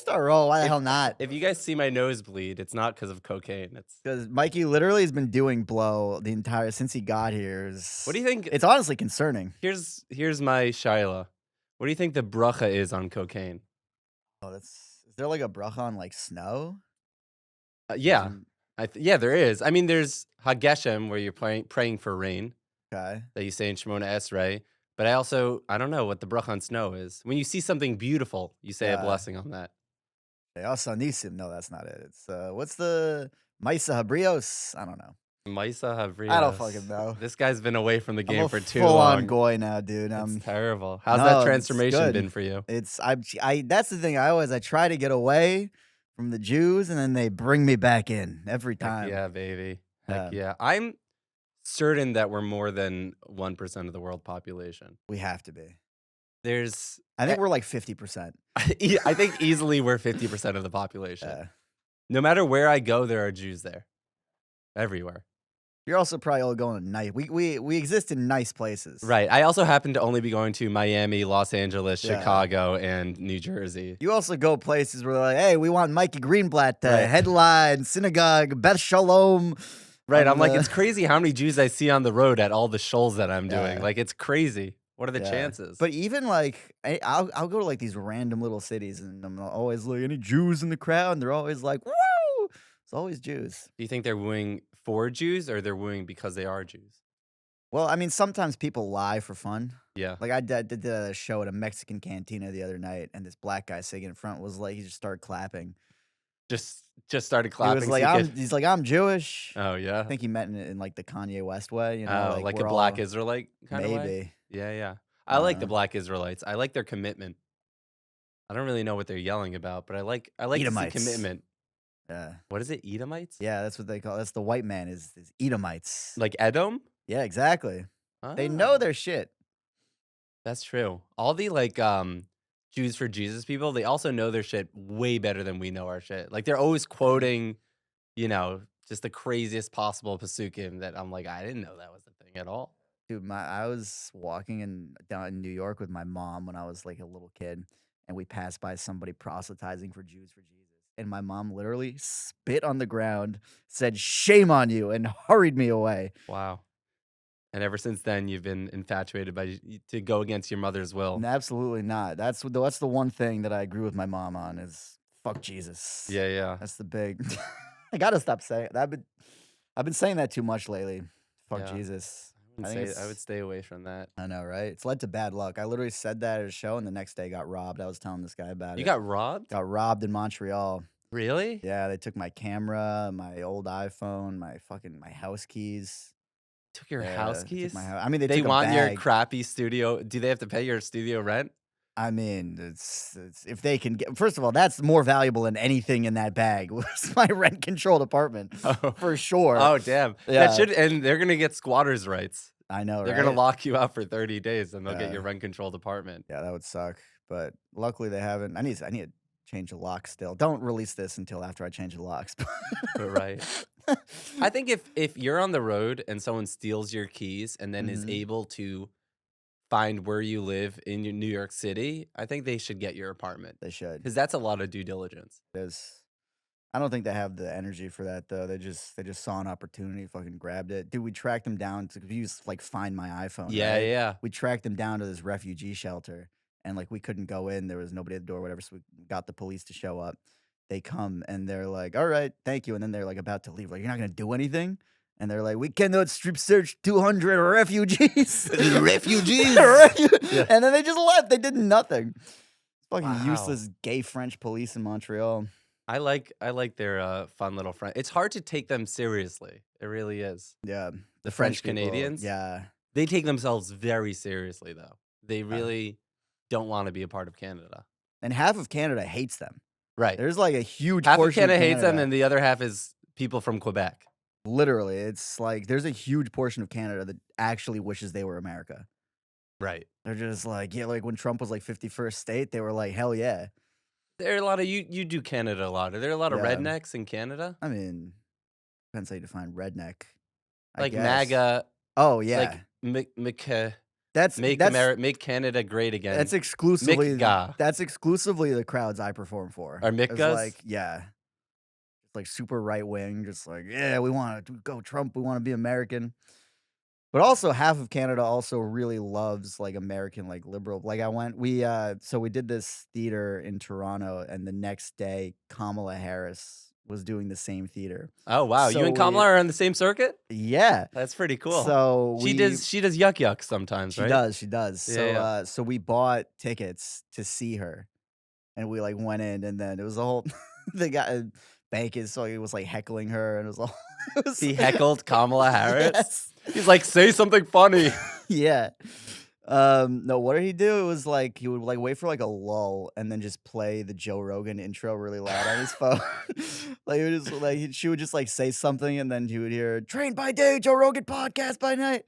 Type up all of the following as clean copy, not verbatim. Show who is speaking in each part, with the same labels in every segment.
Speaker 1: start roll. Why the hell not?
Speaker 2: If you guys see my nose bleed, it's not because of cocaine. It's
Speaker 1: Because Mikey literally has been doing blow the entire since he got here.
Speaker 2: What do you think?
Speaker 1: It's honestly concerning.
Speaker 2: Here's my Shyla. What do you think the bracha is on cocaine?
Speaker 1: Oh, is there like a bracha on like snow?
Speaker 2: Yeah, yeah, there is. I mean, there's Hageshem where you're praying for rain.
Speaker 1: Okay.
Speaker 2: That you say in Shemona Esrei. But I don't know what the bracha on snow is. When you see something beautiful, you say a blessing on that.
Speaker 1: Also Nisim. No, that's not it. It's what's the Maisa Habrios? I don't know.
Speaker 2: Maisa Habrios.
Speaker 1: I don't fucking know.
Speaker 2: This guy's been away from the game for too
Speaker 1: full
Speaker 2: long.
Speaker 1: On goy now, dude.
Speaker 2: It's terrible. How's that transformation been for you?
Speaker 1: That's the thing. I try to get away from the Jews, and then they bring me back in every time.
Speaker 2: Heck yeah, baby. Heck yeah. I'm certain that we're more than 1% of the world population.
Speaker 1: We have to be.
Speaker 2: I
Speaker 1: think we're like 50%.
Speaker 2: I think easily we're 50% of the population. No matter where I go, there are Jews there. Everywhere.
Speaker 1: You're also probably all going to nice. We exist in nice places.
Speaker 2: Right. I also happen to only be going to Miami, Los Angeles, Chicago, and New Jersey.
Speaker 1: You also go places where they're like, hey, we want Mikey Greenblatt to headline synagogue, Beth Shalom.
Speaker 2: Right. I'm like, it's crazy how many Jews I see on the road at all the shuls that I'm doing. Like, it's crazy. What are the chances?
Speaker 1: But even like, I'll go to like these random little cities, and I'm always like, any Jews in the crowd? And they're always like, woo! It's always Jews.
Speaker 2: Do you think they're wooing for Jews or they're wooing because they are Jews?
Speaker 1: Well, I mean, sometimes people lie for fun.
Speaker 2: Yeah.
Speaker 1: Like I did a show at a Mexican cantina the other night, and this black guy sitting in front was like, he just started clapping.
Speaker 2: Just started clapping.
Speaker 1: He was like, he's like, I'm Jewish.
Speaker 2: Oh yeah.
Speaker 1: I think he meant it in like the Kanye West way, you
Speaker 2: know,
Speaker 1: like
Speaker 2: a black Israelite kind of way.
Speaker 1: Maybe.
Speaker 2: Yeah. I like the black Israelites. I like their commitment. I don't really know what they're yelling about, but I like to see commitment.
Speaker 1: Yeah.
Speaker 2: What is it? Edomites?
Speaker 1: Yeah, that's what they call. That's the white man is Edomites.
Speaker 2: Like Edom?
Speaker 1: Yeah, exactly. They know their shit.
Speaker 2: That's true. All the like Jews for Jesus people, they also know their shit way better than we know our shit. Like they're always quoting, just the craziest possible pasukim that I'm like, I didn't know that was the thing at all.
Speaker 1: Dude, I was walking down in New York with my mom when I was like a little kid, and we passed by somebody proselytizing for Jews for Jesus. And my mom literally spit on the ground, said, "Shame on you," and hurried me away.
Speaker 2: Wow. And ever since then, you've been infatuated to go against your mother's will.
Speaker 1: Absolutely not. That's the one thing that I agree with my mom on is fuck Jesus.
Speaker 2: Yeah.
Speaker 1: That's the big. I gotta stop saying that. I've been saying that too much lately. Fuck Jesus.
Speaker 2: I would stay away from that.
Speaker 1: I know, right? It's led to bad luck. I literally said that at a show, and the next day got robbed. I was telling this guy about it.
Speaker 2: You got robbed?
Speaker 1: Got robbed in Montreal.
Speaker 2: Really?
Speaker 1: Yeah, they took my camera, my old iPhone, my house keys.
Speaker 2: Took your house keys?
Speaker 1: I mean, they
Speaker 2: took
Speaker 1: want
Speaker 2: a your crappy studio. Do they have to pay your studio rent?
Speaker 1: I mean, it's if they can get. First of all, that's more valuable than anything in that bag. Was my rent controlled apartment for sure.
Speaker 2: Oh damn! Yeah. And they're gonna get squatters' rights.
Speaker 1: I know.
Speaker 2: They're gonna lock you out for 30 days, and they'll get your rent controlled apartment.
Speaker 1: Yeah, that would suck. But luckily, they haven't. I need to change the locks still. Don't release this until after I change the locks.
Speaker 2: Right. I think if you're on the road and someone steals your keys and then is able to find where you live in New York City, I think they should get your apartment.
Speaker 1: They should.
Speaker 2: Because that's a lot of due diligence.
Speaker 1: It is. I don't think they have the energy for that though. They just saw an opportunity, fucking grabbed it. Dude, we tracked them down to use like Find My iPhone.
Speaker 2: Yeah,
Speaker 1: right?
Speaker 2: yeah.
Speaker 1: We tracked them down to this refugee shelter, and like we couldn't go in. There was nobody at the door, whatever. So we got the police to show up. They come and they're like, "All right, thank you." And then they're like about to leave. Like, "You're not gonna do anything?" And they're like, "We cannot strip search 200 refugees."
Speaker 2: Refugees.
Speaker 1: Yeah. And then they just left. They did nothing. Fucking useless gay French police in Montreal.
Speaker 2: I like their fun little friend. It's hard to take them seriously. It really is.
Speaker 1: Yeah.
Speaker 2: The French Canadians.
Speaker 1: Yeah.
Speaker 2: They take themselves very seriously though. They really don't want to be a part of Canada.
Speaker 1: And half of Canada hates them.
Speaker 2: Right.
Speaker 1: There's like a huge
Speaker 2: half
Speaker 1: portion
Speaker 2: of Canada hates them, and the other half is people from Quebec.
Speaker 1: Literally, it's like there's a huge portion of Canada that actually wishes they were America.
Speaker 2: Right.
Speaker 1: They're just like, yeah, like when Trump was like 51st state, they were like, hell yeah.
Speaker 2: There are a lot of you do Canada a lot. Are there a lot of rednecks in Canada?
Speaker 1: I mean, depends how you define redneck.
Speaker 2: Like MAGA.
Speaker 1: Oh yeah.
Speaker 2: Like
Speaker 1: That's
Speaker 2: Make Canada great
Speaker 1: that's
Speaker 2: again.
Speaker 1: exclusively
Speaker 2: Mick
Speaker 1: that's exclusively the crowds I perform for.
Speaker 2: or Mick
Speaker 1: It's
Speaker 2: Gus?
Speaker 1: like, yeah, it's like super right wing, just like, yeah, we want to go Trump, we want to be American. But also half of Canada also really loves like American like liberal. Like I went so we did this theater in Toronto and the next day Kamala Harris was doing the same theater.
Speaker 2: Oh, wow. You
Speaker 1: So
Speaker 2: and Kamala
Speaker 1: we
Speaker 2: are on the same circuit?
Speaker 1: yeah.
Speaker 2: That's pretty cool.
Speaker 1: So we
Speaker 2: She does Yuck Yuck sometimes,
Speaker 1: she
Speaker 2: right?
Speaker 1: does, she does.
Speaker 2: Yeah,
Speaker 1: So
Speaker 2: yeah.
Speaker 1: so we bought tickets to see her and we like went in and then it was a whole the guy Bacon so he was like heckling her and it was all it was
Speaker 2: He heckled Kamala Harris?
Speaker 1: yes.
Speaker 2: He's like, "Say something funny."
Speaker 1: Yeah. No, what did he do? It was like he would like wait for like a lull and then just play the Joe Rogan intro really loud on his phone. Like he would just like she would just like say something and then he would hear train by day, Joe Rogan podcast by night.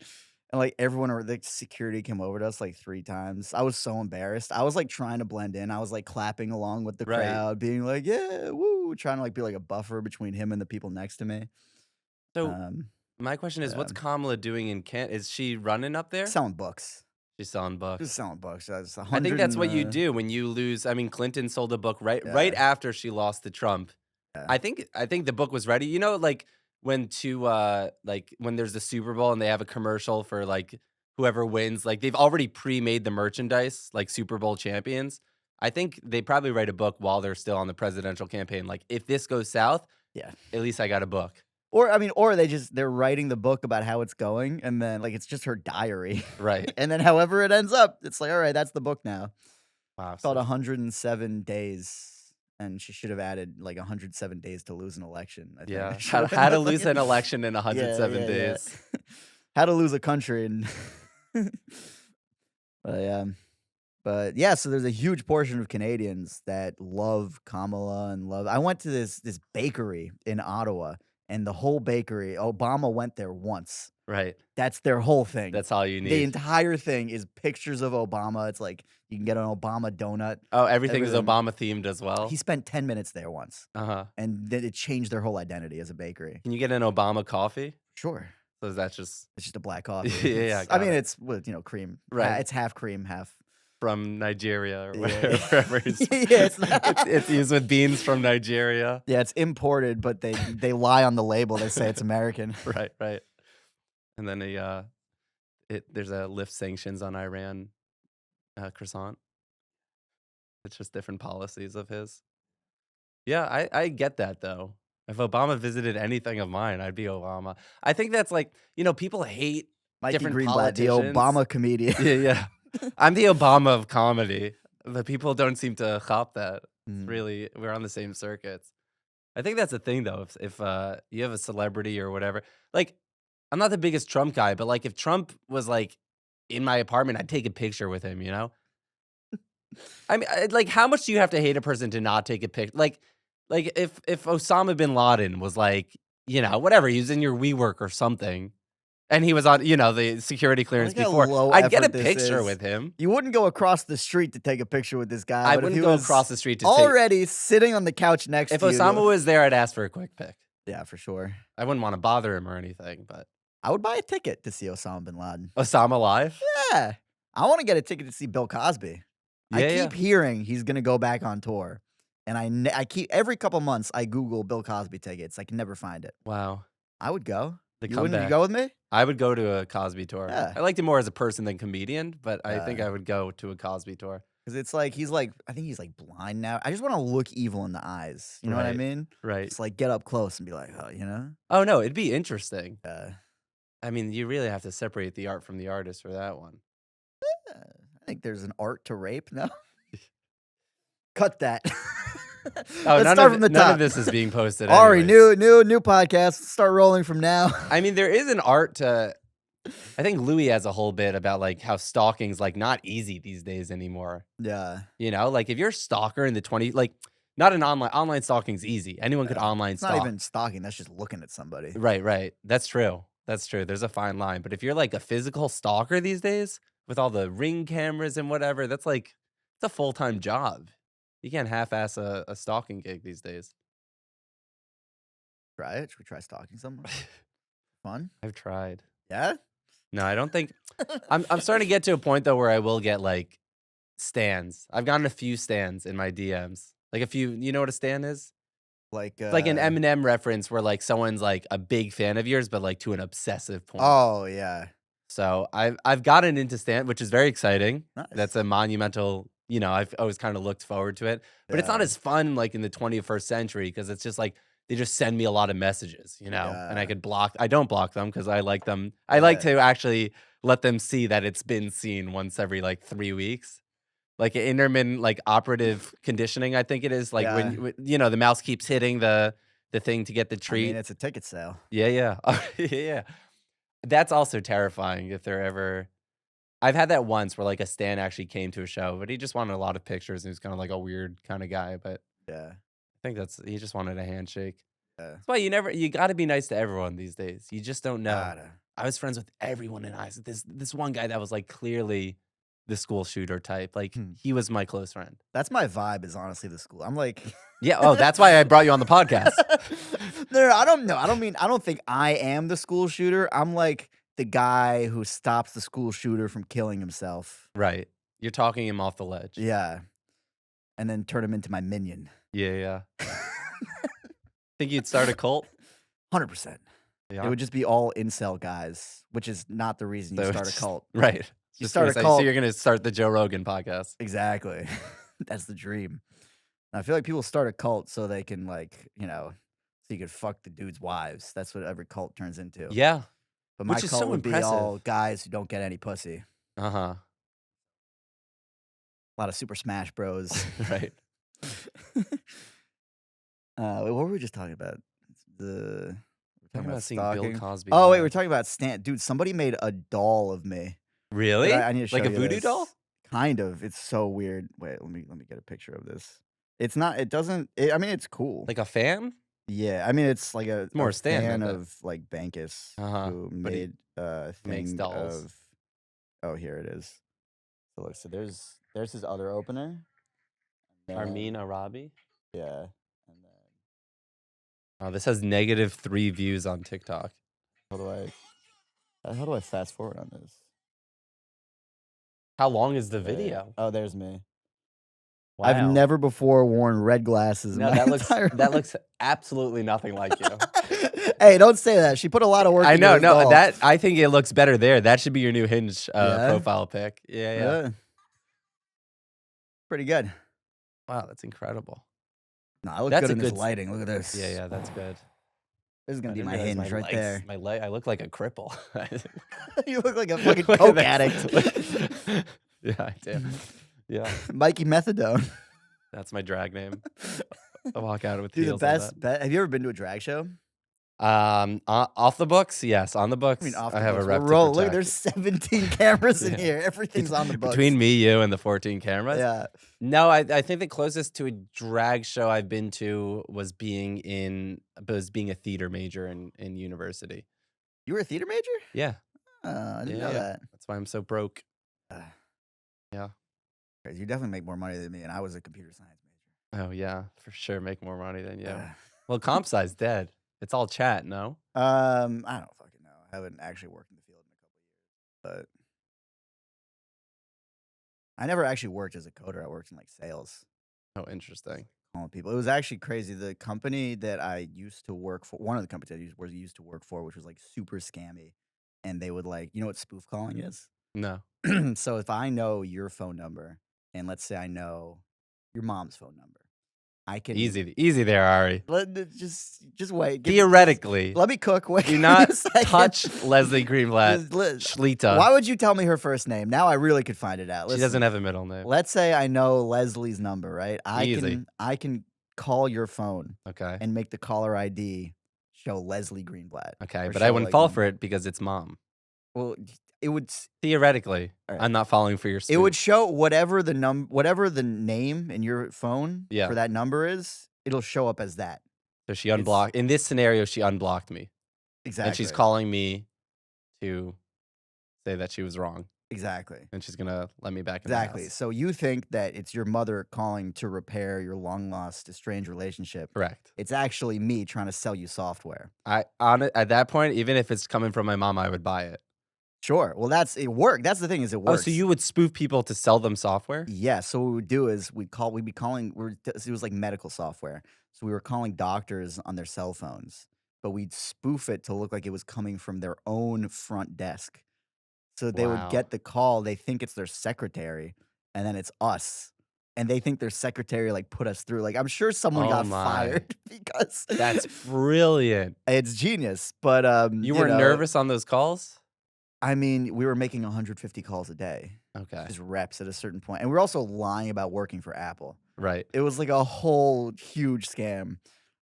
Speaker 1: And like everyone or the security came over to us like 3 times. I was so embarrassed. I was like trying to blend in. I was like clapping along with the
Speaker 2: Right.
Speaker 1: crowd, being like, yeah, woo, trying to like be like a buffer between him and the people next to me.
Speaker 2: So,
Speaker 1: Um,
Speaker 2: my question is,
Speaker 1: yeah.
Speaker 2: what's Kamala doing in Can Is she running up there?
Speaker 1: Selling books.
Speaker 2: She's selling
Speaker 1: Just
Speaker 2: books.
Speaker 1: selling books. That's a
Speaker 2: I think
Speaker 1: hundred
Speaker 2: that's
Speaker 1: and
Speaker 2: what you do when you lose. I mean, Clinton sold a book right
Speaker 1: yeah.
Speaker 2: after she lost to Trump.
Speaker 1: Yeah.
Speaker 2: I think the book was ready. You know, like when there's the Super Bowl and they have a commercial for like whoever wins, like they've already pre-made the merchandise, like Super Bowl champions. I think they probably write a book while they're still on the presidential campaign. Like, if this goes south,
Speaker 1: Yeah.
Speaker 2: at least I got a book.
Speaker 1: Or I mean, or they're writing the book about how it's going, and then like it's just her diary.
Speaker 2: Right.
Speaker 1: And then however it ends up, it's like, all right, that's the book now.
Speaker 2: Wow.
Speaker 1: It's called 107 days. And she should have added like 107 days to lose an election. I think.
Speaker 2: Yeah.
Speaker 1: It should have
Speaker 2: How
Speaker 1: been
Speaker 2: to
Speaker 1: the
Speaker 2: lose an
Speaker 1: fucking-
Speaker 2: election in
Speaker 1: Yeah,
Speaker 2: 107
Speaker 1: yeah, yeah.
Speaker 2: days.
Speaker 1: How to lose a country and yeah. But yeah, so there's a huge portion of Canadians that love Kamala and love. I went to this bakery in Ottawa, and the whole bakery, Obama went there once.
Speaker 2: Right.
Speaker 1: That's their whole thing.
Speaker 2: That's all you
Speaker 1: The
Speaker 2: need.
Speaker 1: entire thing is pictures of Obama. It's like you can get an Obama donut.
Speaker 2: Oh, everything is
Speaker 1: Everything.
Speaker 2: Obama themed as well.
Speaker 1: He spent 10 minutes there once,
Speaker 2: Uh-huh.
Speaker 1: and then it changed their whole identity as a bakery.
Speaker 2: Can you get an Obama coffee?
Speaker 1: Sure,
Speaker 2: So is that just
Speaker 1: it's just a black coffee.
Speaker 2: Yeah, yeah,
Speaker 1: I
Speaker 2: got
Speaker 1: mean,
Speaker 2: it.
Speaker 1: it's with cream.
Speaker 2: Right.
Speaker 1: It's half cream, half.
Speaker 2: from Nigeria or
Speaker 1: Yeah.
Speaker 2: wherever he's
Speaker 1: Yeah, it's not-
Speaker 2: it's used with beans from Nigeria.
Speaker 1: Yeah, it's imported, but they lie on the label. They say it's American.
Speaker 2: Right, right. And then there's a lift sanctions on Iran croissant. It's just different policies of his. Yeah, I get that though. If Obama visited anything of mine, I'd be Obama. I think that's like, people hate
Speaker 1: Mikey
Speaker 2: different
Speaker 1: Greenblatt, the
Speaker 2: politicians.
Speaker 1: Obama comedian.
Speaker 2: Yeah, yeah. I'm the Obama of comedy. The people don't seem to hop that. It's
Speaker 1: Mm.
Speaker 2: really, we're on the same circuits. I think that's the thing though. If you have a celebrity or whatever, like I'm not the biggest Trump guy, but like if Trump was like in my apartment, I'd take a picture with him. I mean, like how much do you have to hate a person to not take a picture? Like if Osama bin Laden was like, whatever, he was in your WeWork or something, and he was on, the security clearance
Speaker 1: Look how
Speaker 2: before,
Speaker 1: low
Speaker 2: I'd get a
Speaker 1: effort this
Speaker 2: picture
Speaker 1: is.
Speaker 2: with him.
Speaker 1: You wouldn't go across the street to take a picture with this guy.
Speaker 2: I
Speaker 1: but if
Speaker 2: wouldn't
Speaker 1: he
Speaker 2: go
Speaker 1: was
Speaker 2: across the street to take.
Speaker 1: already sitting on the couch next
Speaker 2: If
Speaker 1: to you.
Speaker 2: Osama was there, I'd ask for a quick pic.
Speaker 1: Yeah, for sure.
Speaker 2: I wouldn't want to bother him or anything, but
Speaker 1: I would buy a ticket to see Osama bin Laden.
Speaker 2: Osama live?
Speaker 1: Yeah. I want to get a ticket to see Bill Cosby. I
Speaker 2: Yeah,
Speaker 1: keep hearing he's going to go back on tour. And I keep every couple months I Google Bill Cosby tickets. I can never find it.
Speaker 2: Wow.
Speaker 1: I would go.
Speaker 2: The
Speaker 1: You wouldn't
Speaker 2: comeback.
Speaker 1: you go with me?
Speaker 2: I would go to a Cosby tour.
Speaker 1: Yeah.
Speaker 2: I liked him more as a person than comedian, but I think
Speaker 1: Yeah.
Speaker 2: I would go to a Cosby tour.
Speaker 1: Because it's like I think he's like blind now. I just want to look evil in the eyes. You know what I
Speaker 2: Right.
Speaker 1: mean?
Speaker 2: Right.
Speaker 1: Just like get up close and be like, oh,
Speaker 2: Oh, no, it'd be interesting.
Speaker 1: Uh,
Speaker 2: I mean, you really have to separate the art from the artist for that one.
Speaker 1: I think there's an art to rape. No, cut that.
Speaker 2: Oh,
Speaker 1: Let's start from the
Speaker 2: none
Speaker 1: top.
Speaker 2: of this is being posted.
Speaker 1: Ari,
Speaker 2: anyways.
Speaker 1: new podcast. Start rolling from now.
Speaker 2: I mean, there is an art to. I think Louis has a whole bit about like how stalking's like not easy these days anymore.
Speaker 1: Yeah,
Speaker 2: Like if you're a stalker in the 20, like not an online stalking's easy. Anyone could online
Speaker 1: it's
Speaker 2: stalk.
Speaker 1: not even stalking. That's just looking at somebody.
Speaker 2: Right, right. That's true. That's true. There's a fine line. But if you're like a physical stalker these days with all the Ring cameras and whatever, that's like it's a full-time job. You can't half-ass a stalking gig these days.
Speaker 1: Try it. Should we try stalking someone? Fun.
Speaker 2: I've tried.
Speaker 1: Yeah.
Speaker 2: No, I don't think I'm starting to get to a point though where I will get like stands. I've gotten a few stands in my DMs. Like a few, you know what a stan is?
Speaker 1: Like,
Speaker 2: It's like an Eminem reference where like someone's like a big fan of yours, but like to an obsessive point.
Speaker 1: oh yeah,
Speaker 2: So I've gotten into stan, which is very exciting.
Speaker 1: nice.
Speaker 2: That's a monumental, I've always kind of looked forward to it. But it's not
Speaker 1: Yeah,
Speaker 2: as fun like in the 21st century because it's just like they just send me a lot of messages, and I
Speaker 1: yeah,
Speaker 2: could block. I don't block them because I like them. I like
Speaker 1: yeah,
Speaker 2: to actually let them see that it's been seen once every like 3 weeks. Like an intermittent, like operative conditioning, I think it is. Like when
Speaker 1: yeah.
Speaker 2: the mouse keeps hitting the thing to get the
Speaker 1: I mean,
Speaker 2: treat.
Speaker 1: it's a ticket sale.
Speaker 2: Yeah, yeah, yeah. That's also terrifying if they're ever. I've had that once where like a stan actually came to a show, but he just wanted a lot of pictures and he was kind of like a weird kind of guy. But
Speaker 1: Yeah,
Speaker 2: I think he just wanted a handshake.
Speaker 1: yeah.
Speaker 2: That's why you got to be nice to everyone these days. You just don't know.
Speaker 1: Gotta.
Speaker 2: I was friends with everyone in high school. This one guy that was like clearly the school shooter type. Like
Speaker 1: Hmm.
Speaker 2: he was my close friend.
Speaker 1: That's my vibe. Is honestly the school. I'm like,
Speaker 2: Yeah. Oh, that's why I brought you on the podcast.
Speaker 1: no, I don't know. I don't mean. I don't think I am the school shooter. I'm like the guy who stops the school shooter from killing himself.
Speaker 2: Right. You're talking him off the ledge.
Speaker 1: Yeah, and then turn him into my minion.
Speaker 2: Yeah. Yeah. Think you'd start a cult?
Speaker 1: 100%. It
Speaker 2: Yeah.
Speaker 1: would just be all incel guys, which is not the reason you
Speaker 2: So
Speaker 1: start a
Speaker 2: it's
Speaker 1: cult.
Speaker 2: right.
Speaker 1: You
Speaker 2: Just
Speaker 1: start
Speaker 2: gonna
Speaker 1: a
Speaker 2: say, so
Speaker 1: cult.
Speaker 2: you're gonna start the Joe Rogan podcast.
Speaker 1: Exactly. That's the dream. And I feel like people start a cult so they can so you could fuck the dude's wives. That's what every cult turns into.
Speaker 2: Yeah.
Speaker 1: But my
Speaker 2: Which is
Speaker 1: cult
Speaker 2: so
Speaker 1: would be all
Speaker 2: impressive.
Speaker 1: guys who don't get any pussy.
Speaker 2: Uh-huh.
Speaker 1: A lot of Super Smash Bros.
Speaker 2: Right.
Speaker 1: What were we just talking about? We're
Speaker 2: Talking
Speaker 1: talking about
Speaker 2: about seeing Bill
Speaker 1: stalking.
Speaker 2: Cosby
Speaker 1: Oh wait, we're
Speaker 2: live.
Speaker 1: talking about Stan. Dude, somebody made a doll of me.
Speaker 2: Really?
Speaker 1: I need to show
Speaker 2: Like a
Speaker 1: you
Speaker 2: voodoo doll?
Speaker 1: this. Kind of. It's so weird. Wait, let me get a picture of this. It's not. It doesn't. I mean, it's cool.
Speaker 2: Like a fan?
Speaker 1: Yeah, I mean, it's like
Speaker 2: It's
Speaker 1: a
Speaker 2: more a stand, I
Speaker 1: fan
Speaker 2: bet.
Speaker 1: of like Bankus
Speaker 2: Uh-huh.
Speaker 1: who
Speaker 2: But he
Speaker 1: made a
Speaker 2: makes
Speaker 1: thing
Speaker 2: dolls.
Speaker 1: of. Oh, here it is. So look, so there's his other opener. And
Speaker 2: Armin
Speaker 1: then,
Speaker 2: Arabi.
Speaker 1: yeah, and then
Speaker 2: Oh, this has -3 views on TikTok.
Speaker 1: how do I fast forward on this?
Speaker 2: How long is the
Speaker 1: Wait.
Speaker 2: video?
Speaker 1: Oh, there's me. I've
Speaker 2: Wow.
Speaker 1: never before worn red glasses in
Speaker 2: No,
Speaker 1: my
Speaker 2: that looks
Speaker 1: entire
Speaker 2: that
Speaker 1: life.
Speaker 2: looks absolutely nothing like you.
Speaker 1: Hey, don't say that. She put a lot of work
Speaker 2: I
Speaker 1: into
Speaker 2: know,
Speaker 1: this
Speaker 2: no,
Speaker 1: doll.
Speaker 2: that I think it looks better there. That should be your new Hinge
Speaker 1: Yeah?
Speaker 2: profile pic. Yeah, yeah.
Speaker 1: Yeah. Pretty good.
Speaker 2: Wow, that's incredible.
Speaker 1: No, I look
Speaker 2: That's
Speaker 1: good
Speaker 2: a
Speaker 1: in this
Speaker 2: good
Speaker 1: lighting. Look at this.
Speaker 2: Yeah, yeah, that's good.
Speaker 1: This is
Speaker 2: I
Speaker 1: gonna be
Speaker 2: didn't
Speaker 1: my
Speaker 2: realize
Speaker 1: hinge right there.
Speaker 2: My leg, I look like a cripple.
Speaker 1: You look like a fucking
Speaker 2: Look at
Speaker 1: coke
Speaker 2: this.
Speaker 1: addict.
Speaker 2: Yeah, I do. Yeah,
Speaker 1: Mikey Methadone.
Speaker 2: that's my drag name. I walk out with
Speaker 1: Dude, the
Speaker 2: heels on
Speaker 1: best. Have you ever been to a drag show?
Speaker 2: off the books, yes. On the
Speaker 1: I
Speaker 2: books,
Speaker 1: mean, off
Speaker 2: I
Speaker 1: the
Speaker 2: have
Speaker 1: books.
Speaker 2: a
Speaker 1: We're
Speaker 2: rep to
Speaker 1: rolling. Look,
Speaker 2: protect.
Speaker 1: there's 17 cameras in
Speaker 2: Yeah.
Speaker 1: here. Everything's on the books.
Speaker 2: Between me, you, and the 14 cameras.
Speaker 1: Yeah.
Speaker 2: No, I think the closest to a drag show I've been to was being a theater major in university.
Speaker 1: You were a theater major?
Speaker 2: Yeah,
Speaker 1: I didn't
Speaker 2: yeah,
Speaker 1: know
Speaker 2: yeah.
Speaker 1: that.
Speaker 2: That's why I'm so broke.
Speaker 1: Uh,
Speaker 2: Yeah.
Speaker 1: You definitely make more money than me, and I was a computer science major.
Speaker 2: Oh yeah, for sure. Make more money than you.
Speaker 1: Uh,
Speaker 2: Well, comp sci's dead. It's all chat. No.
Speaker 1: I don't fucking know. I haven't actually worked in the field in a couple of years, but I never actually worked as a coder. I worked in like sales,
Speaker 2: Oh, interesting.
Speaker 1: calling people. It was actually crazy. The company that I used to work for, one of the companies I used to work for, which was like super scammy, and they would like, you know what spoof calling is?
Speaker 2: No.
Speaker 1: So if I know your phone number, and let's say I know your mom's phone number, I can
Speaker 2: Easy there, Ari.
Speaker 1: just wait.
Speaker 2: Theoretically,
Speaker 1: Let me cook. Wait,
Speaker 2: do
Speaker 1: give me
Speaker 2: not
Speaker 1: a second.
Speaker 2: touch Leslie Greenblatt Schlita.
Speaker 1: Why would you tell me her first name? Now I really could find it out.
Speaker 2: She doesn't have a middle name.
Speaker 1: Let's say I know Leslie's number, right?
Speaker 2: Easy.
Speaker 1: I can call your phone
Speaker 2: Okay.
Speaker 1: and make the caller ID show Leslie Greenblatt.
Speaker 2: Okay,
Speaker 1: or
Speaker 2: but I
Speaker 1: show,
Speaker 2: wouldn't
Speaker 1: like,
Speaker 2: fall
Speaker 1: mom.
Speaker 2: for it because it's mom.
Speaker 1: Well, it would
Speaker 2: Theoretically,
Speaker 1: All right.
Speaker 2: I'm not falling for your
Speaker 1: it would
Speaker 2: spook.
Speaker 1: show whatever the name in your phone
Speaker 2: Yeah.
Speaker 1: for that number is. It'll show up as that.
Speaker 2: So she unblocked. In this scenario, she unblocked me.
Speaker 1: Exactly.
Speaker 2: And she's calling me to say that she was wrong.
Speaker 1: Exactly.
Speaker 2: And she's going to let me back in the
Speaker 1: Exactly.
Speaker 2: house.
Speaker 1: So you think that it's your mother calling to repair your long lost estranged relationship.
Speaker 2: Correct.
Speaker 1: It's actually me trying to sell you software.
Speaker 2: At that point, even if it's coming from my mom, I would buy it.
Speaker 1: Sure. Well, it worked. That's the thing is it
Speaker 2: Oh, so
Speaker 1: works.
Speaker 2: you would spoof people to sell them software?
Speaker 1: Yeah, so what we would do is we'd be calling it was like medical software. So we were calling doctors on their cell phones, but we'd spoof it to look like it was coming from their own front desk. So they would
Speaker 2: Wow.
Speaker 1: get the call, they think it's their secretary, and then it's us. And they think their secretary like put us through. Like I'm sure someone
Speaker 2: Oh
Speaker 1: got
Speaker 2: my.
Speaker 1: fired because
Speaker 2: That's brilliant.
Speaker 1: it's genius. But
Speaker 2: You weren't nervous on those calls?
Speaker 1: I mean, we were making 150 calls a day,
Speaker 2: Okay.
Speaker 1: just reps at a certain point, and we were also lying about working for Apple.
Speaker 2: Right.
Speaker 1: It was like a whole huge scam.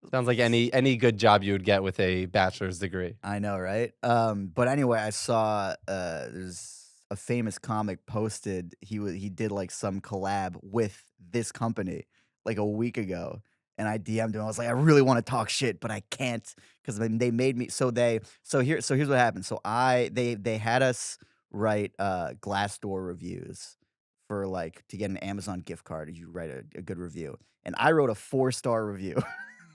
Speaker 2: Sounds like any good job you would get with a bachelor's degree.
Speaker 1: I know, right? But anyway, I saw there's a famous comic posted he did like some collab with this company like a week ago, and I DM'd him. I was like, I really want to talk shit, but I can't because they made me. So here's what happened. They had us write Glassdoor reviews for like to get an Amazon gift card. You write a good review, and I wrote a 4-star review.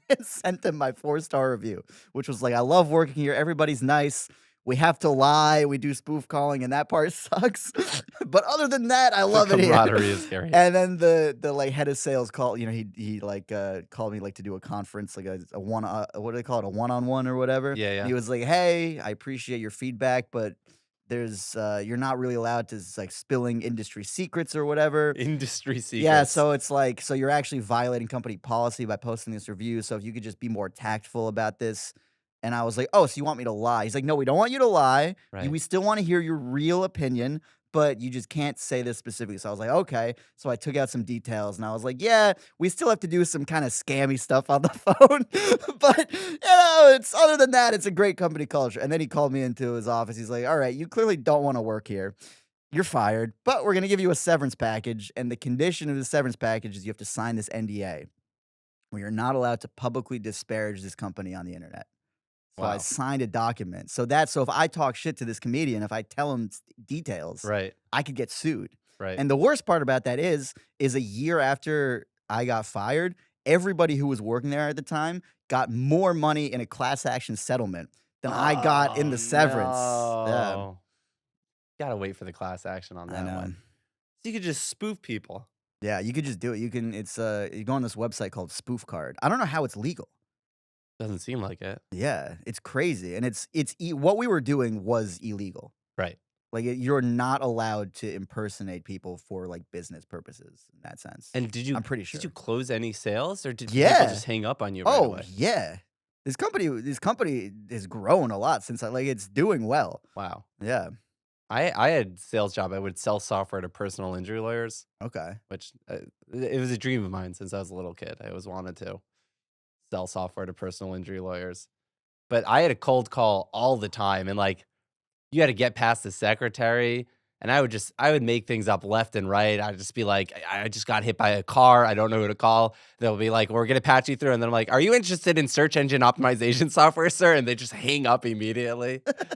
Speaker 1: And sent them my 4-star review, which was like, "I love working here. Everybody's nice. We have to lie. We do spoof calling, and that part sucks. But other than that, I
Speaker 2: The
Speaker 1: love it here."
Speaker 2: camaraderie is great.
Speaker 1: And then the like head of sales called. He like called me like to do a conference, like a one. What do they call it? A one-on-one or whatever.
Speaker 2: Yeah,
Speaker 1: And
Speaker 2: yeah.
Speaker 1: he was like, "Hey, I appreciate your feedback, but." You're not really allowed to like spilling industry secrets or whatever.
Speaker 2: Industry
Speaker 1: Yeah,
Speaker 2: secrets.
Speaker 1: so it's like so you're actually violating company policy by posting this review, so if you could just be more tactful about this. And I was like, "Oh, so you want me to lie?" He's like, "No, we don't want you to lie.
Speaker 2: Right.
Speaker 1: We still wanna hear your real opinion, but you just can't say this specifically." So I was like, "Okay." So I took out some details and I was like, "Yeah, we still have to do some kinda scammy stuff on the phone, but, it's other than that, it's a great company culture." And then he called me into his office. He's like, "Alright, you clearly don't wanna work here. You're fired, but we're gonna give you a severance package, and the condition of the severance package is you have to sign this NDA, where you're not allowed to publicly disparage this company on the internet." So I
Speaker 2: Wow.
Speaker 1: signed a document. So if I talk shit to this comedian, if I tell him details,
Speaker 2: Right.
Speaker 1: I could get sued.
Speaker 2: Right.
Speaker 1: And the worst part about that is a year after I got fired, everybody who was working there at the time got more money in a class action settlement than I got in
Speaker 2: Oh,
Speaker 1: the severance. Yeah,
Speaker 2: no. Gotta wait for the class action on
Speaker 1: I
Speaker 2: that
Speaker 1: know.
Speaker 2: one. So you could just spoof people.
Speaker 1: Yeah, you could just do it. You go on this website called Spoof Card. I don't know how it's legal.
Speaker 2: Doesn't seem like it.
Speaker 1: Yeah, it's crazy, and what we were doing was illegal.
Speaker 2: Right.
Speaker 1: Like, you're not allowed to impersonate people for, like, business purposes in that sense.
Speaker 2: And
Speaker 1: I'm pretty
Speaker 2: did you
Speaker 1: sure.
Speaker 2: close any sales or did people
Speaker 1: Yeah.
Speaker 2: just hang up on you right
Speaker 1: Oh,
Speaker 2: away?
Speaker 1: yeah. This company has grown a lot since it's doing well.
Speaker 2: Wow.
Speaker 1: Yeah.
Speaker 2: I had sales job. I would sell software to personal injury lawyers,
Speaker 1: Okay.
Speaker 2: which it was a dream of mine since I was a little kid. I always wanted to sell software to personal injury lawyers. But I had a cold call all the time and like you had to get past the secretary and I would make things up left and right. I'd just be like, I just got hit by a car. I don't know who to call. They'll be like, we're gonna patch you through. And then I'm like, are you interested in search engine optimization software, sir? And they just hang up immediately. And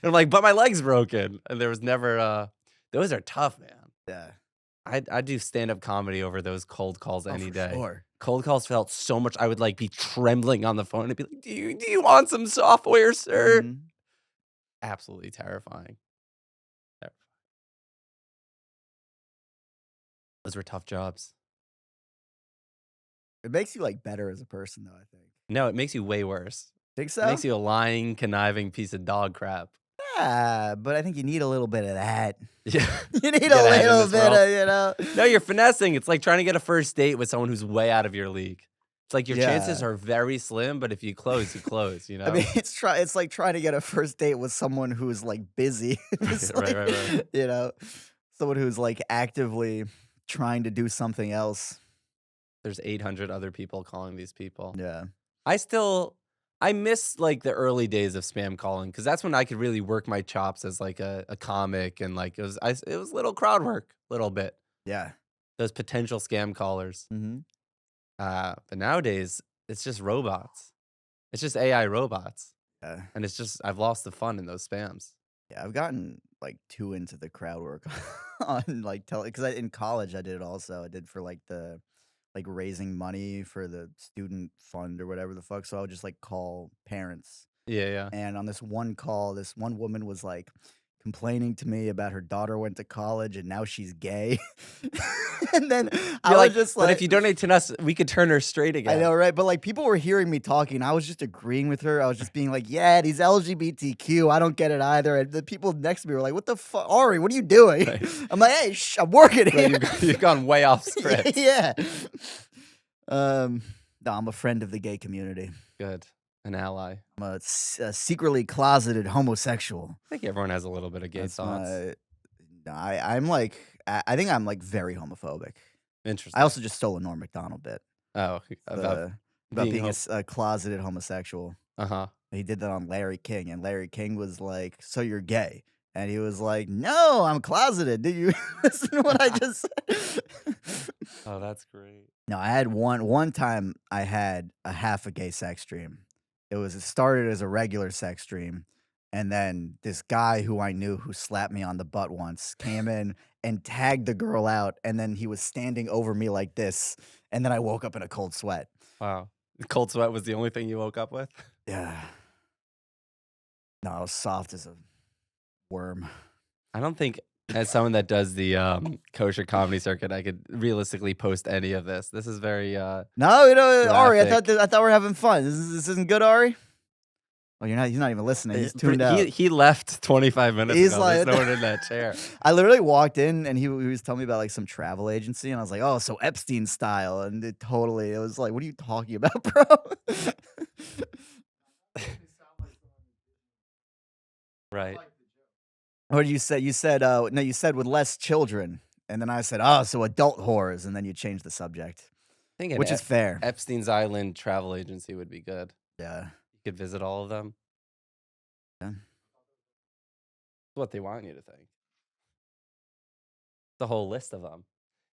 Speaker 2: I'm like, but my leg's broken. And there was never those are tough, man.
Speaker 1: Yeah.
Speaker 2: I'd do stand-up comedy over those cold calls
Speaker 1: Oh,
Speaker 2: any
Speaker 1: for
Speaker 2: day.
Speaker 1: sure.
Speaker 2: Cold calls felt so much I would, like, be trembling on the phone and be like, "Do you want some software, sir?"
Speaker 1: Mhm.
Speaker 2: Absolutely terrifying. Ter Those were tough jobs.
Speaker 1: It makes you, like, better as a person, though, I think.
Speaker 2: No, it makes you way worse.
Speaker 1: Think
Speaker 2: It
Speaker 1: so?
Speaker 2: makes you a lying, conniving piece of dog crap.
Speaker 1: Yeah, but I think you need a little bit of that.
Speaker 2: Yeah.
Speaker 1: You need
Speaker 2: Get
Speaker 1: a
Speaker 2: ahead in
Speaker 1: little
Speaker 2: this
Speaker 1: bit
Speaker 2: world.
Speaker 1: of.
Speaker 2: No, you're finessing. It's like trying to get a first date with someone who's way out of your league. It's like your chances
Speaker 1: Yeah.
Speaker 2: are very slim, but if you close, you close, you
Speaker 1: I
Speaker 2: know?
Speaker 1: mean, it's like trying to get a first date with someone who's, like, busy. It's
Speaker 2: Right,
Speaker 1: like,
Speaker 2: right, right.
Speaker 1: someone who's, like, actively trying to do something else.
Speaker 2: There's 800 other people calling these people.
Speaker 1: Yeah.
Speaker 2: I still I miss, like, the early days of spam calling because that's when I could really work my chops as, like, a comic and, like, it was little crowd work, little bit.
Speaker 1: Yeah.
Speaker 2: Those potential scam callers.
Speaker 1: Mhm.
Speaker 2: But nowadays, it's just robots. It's just AI robots,
Speaker 1: Yeah.
Speaker 2: and it's just I've lost the fun in those spams.
Speaker 1: Yeah, I've gotten, like, too into the crowd work on, like, because in college, I did it also. I did for, like, raising money for the student fund or whatever the fuck, so I would just, like, call parents.
Speaker 2: Yeah, yeah.
Speaker 1: And on this one call, this one woman was like, complaining to me about her daughter went to college and now she's gay. And then I
Speaker 2: You're
Speaker 1: was
Speaker 2: like,
Speaker 1: just
Speaker 2: "But if
Speaker 1: like
Speaker 2: you donate to us, we could turn her straight
Speaker 1: I
Speaker 2: again."
Speaker 1: know, right? But, like, people were hearing me talking, I was just agreeing with her, I was just being like, "Yeah, these LGBTQ, I don't get it either," and the people next to me were like, "What the fuck, Ari, what are you doing?"
Speaker 2: Right.
Speaker 1: I'm like, "Hey, I'm working
Speaker 2: Right,
Speaker 1: here."
Speaker 2: you've gone way off script.
Speaker 1: Yeah. Um, no, I'm a friend of the gay community.
Speaker 2: Good. An ally.
Speaker 1: I'm a secretly closeted homosexual.
Speaker 2: I think everyone has a little bit of gay
Speaker 1: That's
Speaker 2: thoughts.
Speaker 1: my no, I'm, like I think I'm, like, very homophobic. I
Speaker 2: Interesting.
Speaker 1: also just stole a Norm Macdonald bit,
Speaker 2: Oh, about
Speaker 1: the about
Speaker 2: being
Speaker 1: being
Speaker 2: home.
Speaker 1: a closeted homosexual.
Speaker 2: Uh-huh.
Speaker 1: He did that on Larry King, and Larry King was like, "So you're gay?" And he was like, "No, I'm closeted. Did you listen to what I just said?"
Speaker 2: Oh, that's great.
Speaker 1: No, I had one time I had a half a gay sex dream. It started as a regular sex dream, and then this guy who I knew who slapped me on the butt once came in and tagged the girl out, and then he was standing over me like this, and then I woke up in a cold sweat.
Speaker 2: Wow. Cold sweat was the only thing you woke up with?
Speaker 1: Yeah. No, I was soft as a worm.
Speaker 2: I don't think as someone that does the, kosher comedy circuit, I could realistically post any of this. This is very,
Speaker 1: No, Ari,
Speaker 2: graphic.
Speaker 1: I thought we are having fun. This isn't good, Ari? Oh, he's not even listening. He's tuned out.
Speaker 2: He left 25 minutes
Speaker 1: He's
Speaker 2: ago. There's
Speaker 1: like
Speaker 2: no one in that chair.
Speaker 1: I literally walked in and he was telling me about like some travel agency and I was like, "Oh, so Epstein style." And it was like, "What are you talking about, bro?"
Speaker 2: Right.
Speaker 1: What did you say? You said no, you said with less children. And then I said, "Oh, so adult whores." And then you changed the subject,
Speaker 2: I think an
Speaker 1: which is fair.
Speaker 2: Epstein's Island travel agency would be good.
Speaker 1: Yeah.
Speaker 2: You could visit all of them.
Speaker 1: Yeah.
Speaker 2: It's what they want you to think. The whole list of them.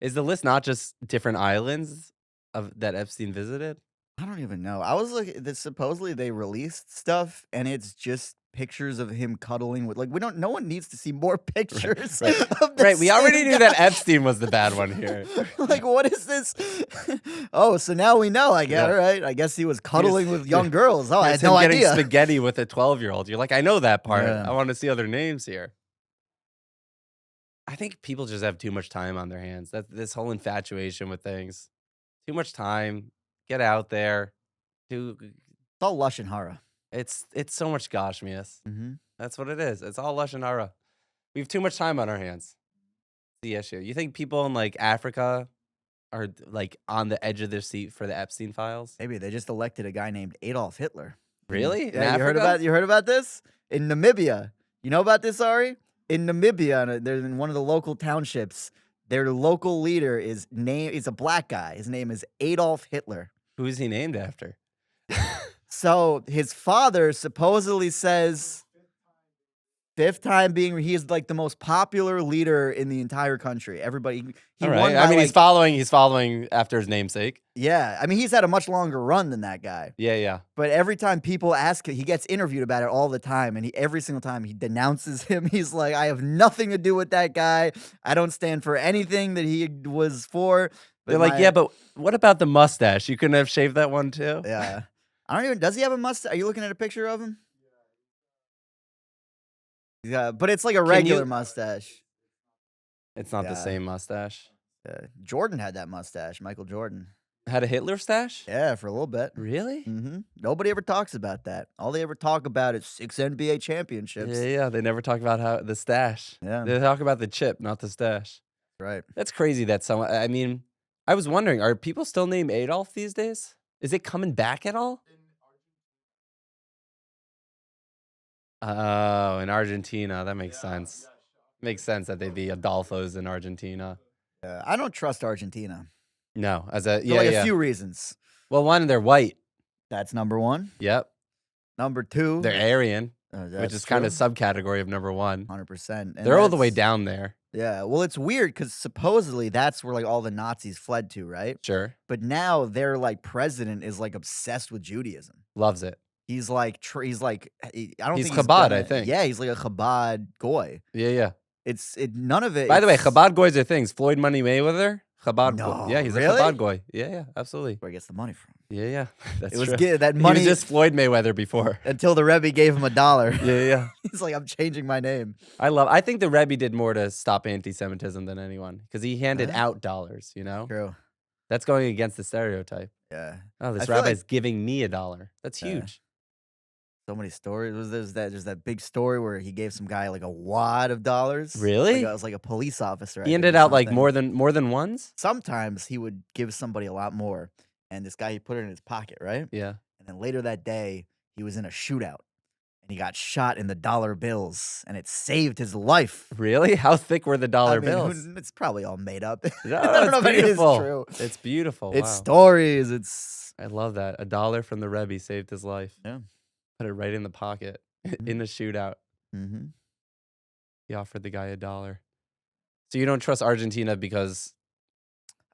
Speaker 2: Is the list not just different islands of that Epstein visited?
Speaker 1: I don't even know. I was like, that supposedly they released stuff, and it's just pictures of him cuddling with like we don't. No one needs to see more pictures
Speaker 2: Right.
Speaker 1: of the
Speaker 2: Right, we already
Speaker 1: same
Speaker 2: knew
Speaker 1: guy.
Speaker 2: that Epstein was the bad one here.
Speaker 1: Like, what is this? Oh, so now we know. I guess.
Speaker 2: Yeah.
Speaker 1: All right. I guess he was cuddling with young girls. Oh, I had
Speaker 2: Here's him
Speaker 1: no
Speaker 2: getting
Speaker 1: idea.
Speaker 2: spaghetti with a 12-year-old. You're like, I know that part.
Speaker 1: Yeah.
Speaker 2: I want to see other names here. I think people just have too much time on their hands. That this whole infatuation with things. Too much time. Get out there. Do
Speaker 1: It's all lush and hara.
Speaker 2: it's so much goshmias.
Speaker 1: Mm-hmm.
Speaker 2: That's what it is. It's all lush and hara. We have too much time on our hands. The issue. You think people in like Africa are like on the edge of their seat for the Epstein files?
Speaker 1: Maybe they just elected a guy named Adolf Hitler.
Speaker 2: Really? In
Speaker 1: Yeah,
Speaker 2: Africa?
Speaker 1: you heard about this? In Namibia. You know about this, Ari? In Namibia, they're in one of the local townships. Their local leader is a black guy. His name is Adolf Hitler.
Speaker 2: Who is he named after?
Speaker 1: So his father supposedly says fifth time being he's like the most popular leader in the entire country. Everybody he
Speaker 2: All
Speaker 1: won
Speaker 2: right. I
Speaker 1: by,
Speaker 2: mean,
Speaker 1: like
Speaker 2: he's following after his namesake.
Speaker 1: yeah. I mean, he's had a much longer run than that guy.
Speaker 2: Yeah, yeah.
Speaker 1: But every time people ask him, he gets interviewed about it all the time, and every single time he denounces him. He's like, "I have nothing to do with that guy. I don't stand for anything that he was for." But
Speaker 2: They're like, yeah, but what about the mustache? You couldn't have shaved that one too?
Speaker 1: yeah, I don't even. Does he have a mustache? Are you looking at a picture of him? Yeah, but it's like a regular mustache.
Speaker 2: It's not the
Speaker 1: Yeah.
Speaker 2: same mustache.
Speaker 1: Jordan had that mustache. Michael Jordan.
Speaker 2: Had a Hitler stash?
Speaker 1: Yeah, for a little bit.
Speaker 2: Really?
Speaker 1: Nobody ever talks about that. All they ever talk about is 6 NBA championships.
Speaker 2: Yeah, yeah. They never talk about how the stash.
Speaker 1: Yeah.
Speaker 2: They talk about the chip, not the stash.
Speaker 1: Right.
Speaker 2: That's crazy that someone, I mean, I was wondering, are people still named Adolf these days? Is it coming back at all? Oh, in Argentina. That makes sense. Makes sense that they'd be Adolfos in Argentina.
Speaker 1: I don't trust Argentina.
Speaker 2: No,
Speaker 1: For like a few reasons.
Speaker 2: Well, one, they're white.
Speaker 1: That's number one.
Speaker 2: Yep.
Speaker 1: Number two,
Speaker 2: They're Aryan, which
Speaker 1: that's
Speaker 2: is kind of
Speaker 1: true.
Speaker 2: subcategory of number one.
Speaker 1: 100%. And
Speaker 2: They're all the way
Speaker 1: that's-
Speaker 2: down there.
Speaker 1: Yeah. Well, it's weird because supposedly that's where like all the Nazis fled to, right?
Speaker 2: Sure.
Speaker 1: But now their like president is like obsessed with Judaism.
Speaker 2: Loves it.
Speaker 1: He's like, I don't
Speaker 2: He's
Speaker 1: think
Speaker 2: Chabad, I think.
Speaker 1: Yeah, he's like a Chabad goy.
Speaker 2: Yeah, yeah.
Speaker 1: None of it.
Speaker 2: By the way,
Speaker 1: it's-
Speaker 2: Chabad goys are things. Floyd Money Mayweather Chabad boy. Yeah,
Speaker 1: No,
Speaker 2: he's a
Speaker 1: really?
Speaker 2: Chabad goy. Yeah, yeah, absolutely.
Speaker 1: Where he gets the money from.
Speaker 2: Yeah, yeah,
Speaker 1: It
Speaker 2: that's
Speaker 1: was
Speaker 2: true.
Speaker 1: good. That
Speaker 2: He was
Speaker 1: money
Speaker 2: just Floyd Mayweather before.
Speaker 1: until the Rebbe gave him $1.
Speaker 2: Yeah, yeah.
Speaker 1: He's like, I'm changing my name.
Speaker 2: I think the Rebbe did more to stop anti-Semitism than anyone because he handed
Speaker 1: Huh?
Speaker 2: out dollars, you know?
Speaker 1: True.
Speaker 2: That's going against the stereotype.
Speaker 1: Yeah.
Speaker 2: Oh,
Speaker 1: I
Speaker 2: this
Speaker 1: feel like
Speaker 2: rabbi's giving me $1. That's
Speaker 1: yeah,
Speaker 2: huge.
Speaker 1: so many stories. There's that big story where he gave some guy like a wad of dollars. Like it
Speaker 2: Really?
Speaker 1: was like a police officer, I
Speaker 2: He
Speaker 1: think,
Speaker 2: ended
Speaker 1: or
Speaker 2: out like
Speaker 1: something.
Speaker 2: more than once?
Speaker 1: Sometimes he would give somebody a lot more, and this guy he put it in his pocket, right?
Speaker 2: Yeah.
Speaker 1: And then later that day, he was in a shootout, and he got shot in the dollar bills, and it saved his life.
Speaker 2: Really? How thick were the
Speaker 1: I
Speaker 2: dollar
Speaker 1: mean,
Speaker 2: bills?
Speaker 1: it's probably all made up. I
Speaker 2: No,
Speaker 1: don't know
Speaker 2: it's
Speaker 1: if any of it is
Speaker 2: beautiful.
Speaker 1: true.
Speaker 2: It's beautiful.
Speaker 1: It's
Speaker 2: Wow.
Speaker 1: stories. It's
Speaker 2: I love that. $1 from the Rebbe saved his life.
Speaker 1: yeah.
Speaker 2: Put it right in the pocket
Speaker 1: Mhm.
Speaker 2: in the shootout.
Speaker 1: Mm-hmm.
Speaker 2: He offered the guy $1. So you don't trust Argentina because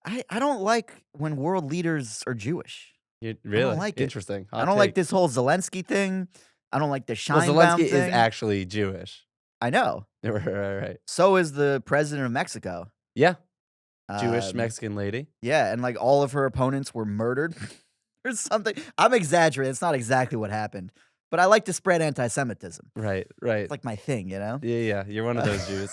Speaker 1: I don't like when world leaders are Jewish.
Speaker 2: you
Speaker 1: I don't
Speaker 2: really
Speaker 1: like it.
Speaker 2: interesting.
Speaker 1: I
Speaker 2: Hot
Speaker 1: don't like
Speaker 2: take.
Speaker 1: this whole Zelensky thing. I don't like the
Speaker 2: Well,
Speaker 1: Scheinbaum
Speaker 2: Zelensky is
Speaker 1: thing.
Speaker 2: actually Jewish.
Speaker 1: I know.
Speaker 2: Right.
Speaker 1: So is the president of Mexico.
Speaker 2: Yeah, Jewish
Speaker 1: Um,
Speaker 2: Mexican lady.
Speaker 1: yeah, and like all of her opponents were murdered or something. I'm exaggerating. It's not exactly what happened, but I like to spread anti-Semitism.
Speaker 2: Right.
Speaker 1: It's like my thing, you know.
Speaker 2: Yeah. You're one of those Jews.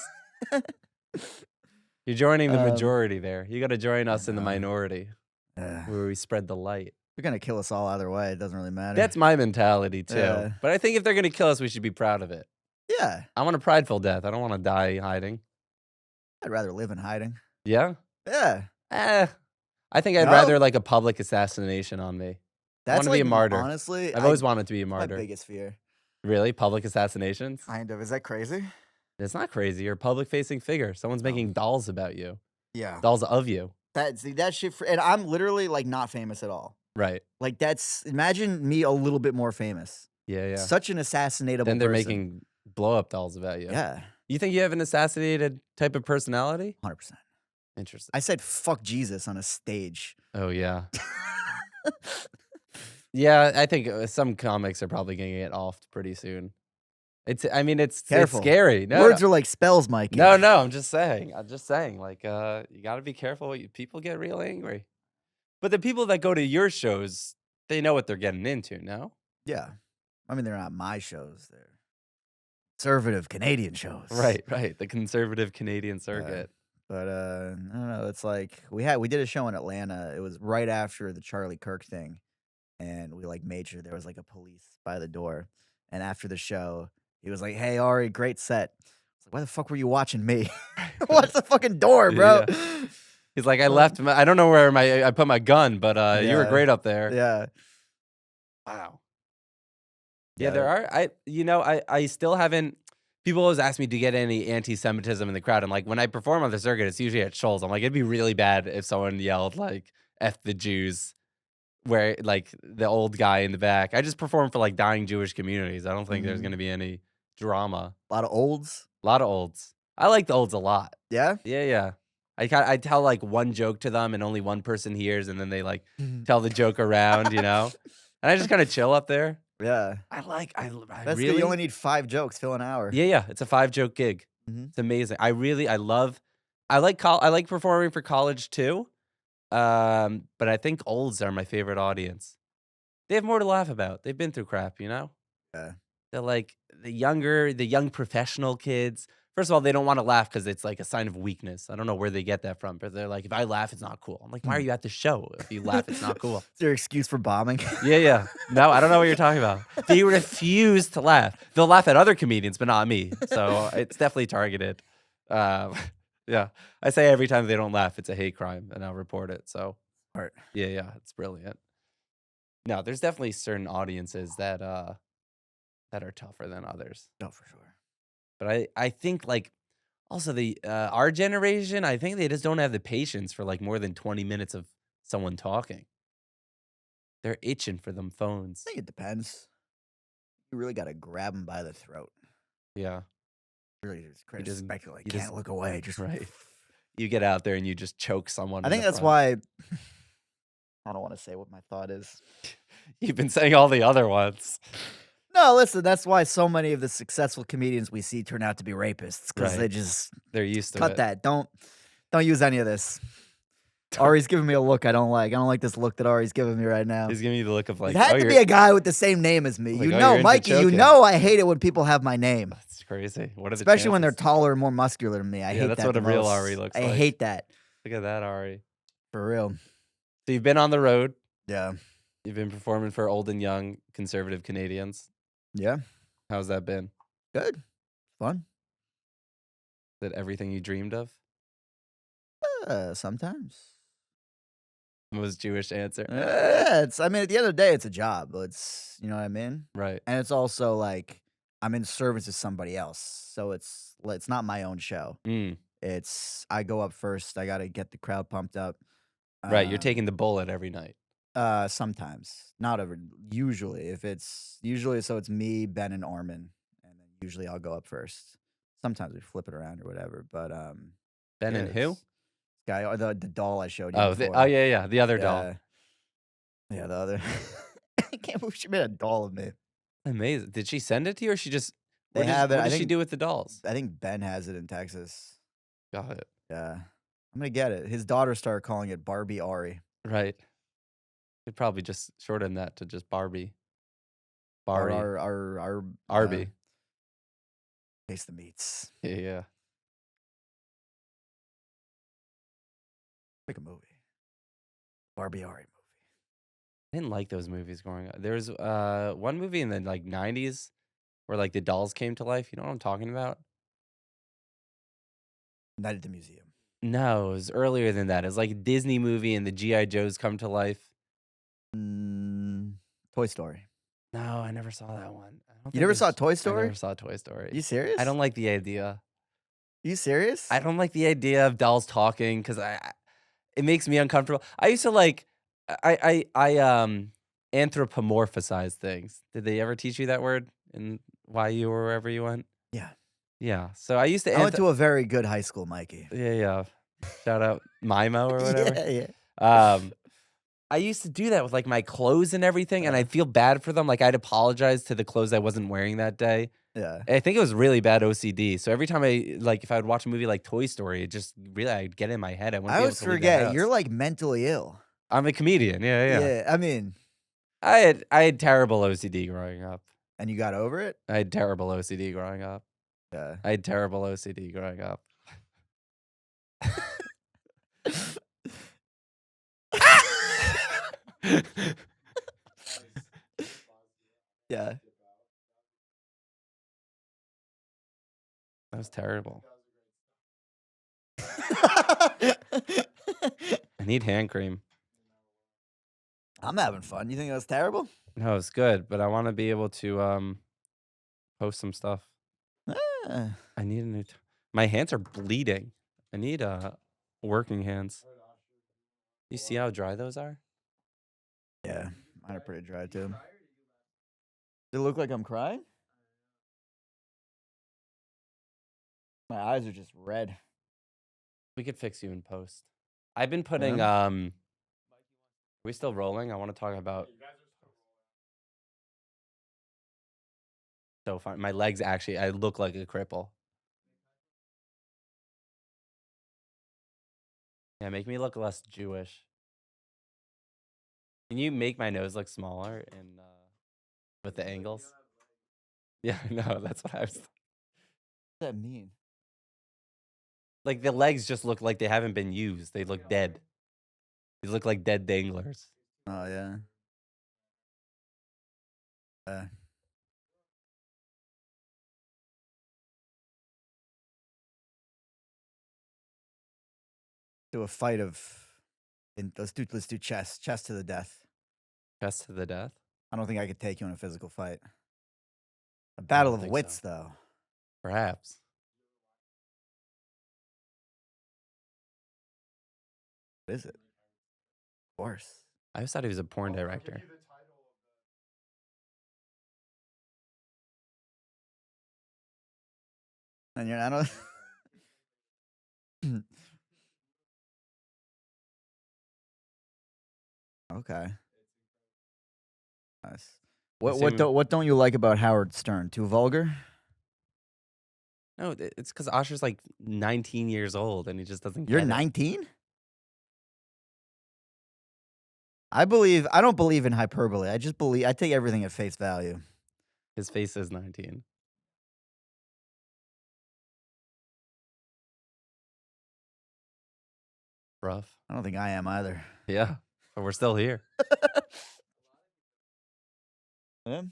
Speaker 2: You're joining the
Speaker 1: Um,
Speaker 2: majority there. You got to join
Speaker 1: I
Speaker 2: us in the
Speaker 1: know.
Speaker 2: minority
Speaker 1: Uh,
Speaker 2: where we spread the light.
Speaker 1: they're gonna kill us all either way. It doesn't really matter.
Speaker 2: That's my mentality too.
Speaker 1: Yeah.
Speaker 2: But I think if they're gonna kill us, we should be proud of it.
Speaker 1: Yeah,
Speaker 2: I want a prideful death. I don't want to die hiding.
Speaker 1: I'd rather live in hiding.
Speaker 2: Yeah.
Speaker 1: Yeah,
Speaker 2: I think I'd
Speaker 1: No?
Speaker 2: rather like a public assassination on me. I
Speaker 1: that's
Speaker 2: want to be a
Speaker 1: like
Speaker 2: martyr.
Speaker 1: honestly,
Speaker 2: I've always wanted to be a
Speaker 1: my
Speaker 2: martyr.
Speaker 1: biggest fear.
Speaker 2: Really? Public assassinations?
Speaker 1: Kind of. Is that crazy?
Speaker 2: It's not crazy. You're a public facing figure. Someone's making dolls about you.
Speaker 1: Yeah.
Speaker 2: Dolls of you.
Speaker 1: That shit. And I'm literally like not famous at all.
Speaker 2: Right.
Speaker 1: Like imagine me a little bit more famous.
Speaker 2: Yeah.
Speaker 1: Such an assassinatable
Speaker 2: Then they're
Speaker 1: person.
Speaker 2: making blow up dolls about you.
Speaker 1: Yeah,
Speaker 2: You think you have an assassinated type of personality?
Speaker 1: 100%.
Speaker 2: Interesting.
Speaker 1: I said fuck Jesus on a stage.
Speaker 2: Oh, yeah. Yeah, I think some comics are probably going to get offed pretty soon. It's
Speaker 1: Careful.
Speaker 2: scary. No,
Speaker 1: Words are like spells, Mikey.
Speaker 2: no, I'm just saying. Like, you got to be careful. People get real angry. But the people that go to your shows, they know what they're getting into, no?
Speaker 1: Yeah. I mean, they're not my shows. They're conservative Canadian shows.
Speaker 2: Right. The conservative Canadian circuit.
Speaker 1: But I don't know. It's like we did a show in Atlanta. It was right after the Charlie Kirk thing, and we like made sure there was like a police by the door. And after the show, he was like, "Hey Ari, great set." I was like, "Why the fuck were you watching me? Watch the fucking door, bro."
Speaker 2: Yeah. He's like, I don't know where I put my gun, but you were
Speaker 1: Yeah.
Speaker 2: great up there.
Speaker 1: Yeah.
Speaker 2: Wow.
Speaker 1: Yeah.
Speaker 2: Yeah, there are. I still haven't. People always ask me to get any anti-Semitism in the crowd, and like when I perform on the circuit, it's usually at shows. I'm like, it'd be really bad if someone yelled like "F the Jews," where like the old guy in the back. I just perform for like dying Jewish communities. I don't think there's
Speaker 1: Mhm.
Speaker 2: gonna be any drama.
Speaker 1: A lot of olds.
Speaker 2: A lot of olds. I like the olds a lot.
Speaker 1: Yeah.
Speaker 2: Yeah. I tell like one joke to them, and only one person hears, and then they like tell the joke around, And I just kind of chill up there.
Speaker 1: Yeah.
Speaker 2: I
Speaker 1: That's
Speaker 2: really.
Speaker 1: good. You only need 5 jokes, fill an hour.
Speaker 2: Yeah. It's a 5-joke gig.
Speaker 1: Mhm.
Speaker 2: It's amazing. I like performing for college too. But I think olds are my favorite audience. They have more to laugh about. They've been through crap,
Speaker 1: Yeah.
Speaker 2: They're like the young professional kids. First of all, they don't want to laugh because it's like a sign of weakness. I don't know where they get that from, but they're like, if I laugh, it's not cool. I'm like, why are you at the show? If you laugh, it's not cool.
Speaker 1: It's your excuse for bombing.
Speaker 2: Yeah. No, I don't know what you're talking about. They refuse to laugh. They'll laugh at other comedians, but not me. So it's definitely targeted. Yeah. I say every time they don't laugh, it's a hate crime, and I'll report it. So,
Speaker 1: Art.
Speaker 2: yeah, it's brilliant. No, there's definitely certain audiences that are tougher than others.
Speaker 1: No, for sure.
Speaker 2: But I think like also the our generation, I think they just don't have the patience for like more than 20 minutes of someone talking. They're itching for them phones.
Speaker 1: I think it depends. You really got to grab them by the throat.
Speaker 2: Yeah.
Speaker 1: Really just create a
Speaker 2: just-
Speaker 1: spectacle. Like,
Speaker 2: you
Speaker 1: can't
Speaker 2: just-
Speaker 1: look away. Just
Speaker 2: Right. You get out there and you just choke someone.
Speaker 1: I
Speaker 2: in
Speaker 1: think
Speaker 2: the
Speaker 1: that's
Speaker 2: front.
Speaker 1: why. I don't want to say what my thought is.
Speaker 2: You've been saying all the other ones.
Speaker 1: No, listen. That's why so many of the successful comedians we see turn out to be rapists because they
Speaker 2: Right.
Speaker 1: just
Speaker 2: They're used to
Speaker 1: cut
Speaker 2: it.
Speaker 1: that. Don't use any of this. Ari's giving me a look I don't like. I don't like this look that Ari's giving me right now.
Speaker 2: He's giving you the look of
Speaker 1: It
Speaker 2: like, "Oh,
Speaker 1: had to be
Speaker 2: you're
Speaker 1: a guy with the same name as me.
Speaker 2: like,
Speaker 1: You
Speaker 2: oh,
Speaker 1: know,
Speaker 2: you're into
Speaker 1: Mikey, you
Speaker 2: choking."
Speaker 1: know I hate it when people have my name,
Speaker 2: That's crazy. What are the
Speaker 1: especially when they're
Speaker 2: chances?
Speaker 1: taller and more muscular than me. I
Speaker 2: Yeah,
Speaker 1: hate
Speaker 2: that's
Speaker 1: that
Speaker 2: what
Speaker 1: the
Speaker 2: a real Ari
Speaker 1: most.
Speaker 2: looks
Speaker 1: I
Speaker 2: like.
Speaker 1: hate that.
Speaker 2: Look at that, Ari.
Speaker 1: For real.
Speaker 2: So you've been on the road.
Speaker 1: Yeah.
Speaker 2: You've been performing for old and young conservative Canadians.
Speaker 1: Yeah.
Speaker 2: How's that been?
Speaker 1: Good. Fun.
Speaker 2: Is that everything you dreamed of?
Speaker 1: Sometimes.
Speaker 2: Most Jewish answer.
Speaker 1: Yeah, I mean, at the end of the day, it's a job. It's, you know what I mean?
Speaker 2: Right.
Speaker 1: And it's also like I'm in service to somebody else. So it's not my own show.
Speaker 2: Mm,
Speaker 1: I go up first. I got to get the crowd pumped up.
Speaker 2: right. You're
Speaker 1: Um,
Speaker 2: taking the bullet every night.
Speaker 1: sometimes, not every, usually. If it's usually, so it's me, Ben, and Armin, and then usually I'll go up first. Sometimes we flip it around or whatever, but
Speaker 2: Ben
Speaker 1: yeah,
Speaker 2: and who?
Speaker 1: it's guy or the doll I showed you
Speaker 2: Oh, oh
Speaker 1: before.
Speaker 2: yeah, yeah. The other doll.
Speaker 1: Yeah, yeah, the other. I can't believe she made a doll of me.
Speaker 2: Amazing. Did she send it to you, or she just?
Speaker 1: They have it.
Speaker 2: What does she do with the dolls?
Speaker 1: I think Ben has it in Texas.
Speaker 2: Got it.
Speaker 1: Yeah, I'm gonna get it. His daughter started calling it Barbie Ari.
Speaker 2: Right. Could probably just shorten that to just Barbie.
Speaker 1: Our
Speaker 2: Bari.
Speaker 1: our
Speaker 2: Arby.
Speaker 1: taste the meats.
Speaker 2: Yeah, yeah.
Speaker 1: Make a movie. Barbie Ari movie.
Speaker 2: I didn't like those movies growing up. There was one movie in the like 90s where like the dolls came to life. You know what I'm talking about?
Speaker 1: Night at the Museum.
Speaker 2: No, it was earlier than that. It was like a Disney movie and the G.I. Joes come to life.
Speaker 1: Toy Story.
Speaker 2: No, I never saw that one. I don't
Speaker 1: You
Speaker 2: think
Speaker 1: never saw
Speaker 2: it's
Speaker 1: Toy
Speaker 2: I
Speaker 1: Story?
Speaker 2: never saw Toy Story.
Speaker 1: You serious?
Speaker 2: I don't like the idea.
Speaker 1: You serious?
Speaker 2: I don't like the idea of dolls talking because it makes me uncomfortable. I used to like I anthropomorphize things. Did they ever teach you that word in YU or wherever you went?
Speaker 1: Yeah.
Speaker 2: Yeah. So I used to
Speaker 1: I went to a very good high school, Mikey.
Speaker 2: yeah, yeah. Shout out Mimo or whatever.
Speaker 1: Yeah, yeah.
Speaker 2: I used to do that with like my clothes and everything, and I'd feel bad for them. Like I'd apologize to the clothes I wasn't wearing that day.
Speaker 1: Yeah.
Speaker 2: I think it was really bad OCD. So every time if I would watch a movie like Toy Story, it just really I'd get in my head. I wouldn't
Speaker 1: I
Speaker 2: be able
Speaker 1: always
Speaker 2: to leave the
Speaker 1: forget you're
Speaker 2: house.
Speaker 1: like mentally ill.
Speaker 2: I'm a comedian. Yeah, yeah.
Speaker 1: Yeah, I mean,
Speaker 2: I had terrible OCD growing up.
Speaker 1: and you got over it?
Speaker 2: I had terrible OCD growing up.
Speaker 1: Yeah.
Speaker 2: I had terrible OCD growing up.
Speaker 1: Yeah.
Speaker 2: That was terrible. I need hand cream.
Speaker 1: I'm having fun. You think that's terrible?
Speaker 2: No, it's good, but I want to be able to post some stuff.
Speaker 1: Ah.
Speaker 2: I need a new. My hands are bleeding. I need working hands. You see how dry those are?
Speaker 1: Yeah, mine are pretty dry too. Does it look like I'm crying? My eyes are just red.
Speaker 2: We could fix you in post. I've been putting
Speaker 1: Yeah.
Speaker 2: Are we still rolling? I want to talk about so far. My legs actually I look like a cripple. Yeah, make me look less Jewish. Can you make my nose look smaller and with the angles? Yeah, no, that's what I was
Speaker 1: What does that mean?
Speaker 2: like the legs just look like they haven't been used. They look dead. They look like dead danglers.
Speaker 1: Oh yeah. Uh, do a fight of. Let's do chess to the death.
Speaker 2: Chest to the death?
Speaker 1: I don't think I could take you in a physical fight. A
Speaker 2: I
Speaker 1: battle
Speaker 2: don't
Speaker 1: of
Speaker 2: think
Speaker 1: wits,
Speaker 2: so.
Speaker 1: though.
Speaker 2: Perhaps.
Speaker 1: What is it? Of course.
Speaker 2: I always thought he was a porn director.
Speaker 1: And you're not. Okay. Nice.
Speaker 2: Assuming-
Speaker 1: What don't you like about Howard Stern? Too vulgar?
Speaker 2: No, it's because Osher's like 19 years old and he just doesn't
Speaker 1: You're
Speaker 2: get it.
Speaker 1: 19? I don't believe in hyperbole. I take everything at face value.
Speaker 2: His face is 19. Rough.
Speaker 1: I don't think I am either.
Speaker 2: Yeah, but we're still here.
Speaker 1: Yeah.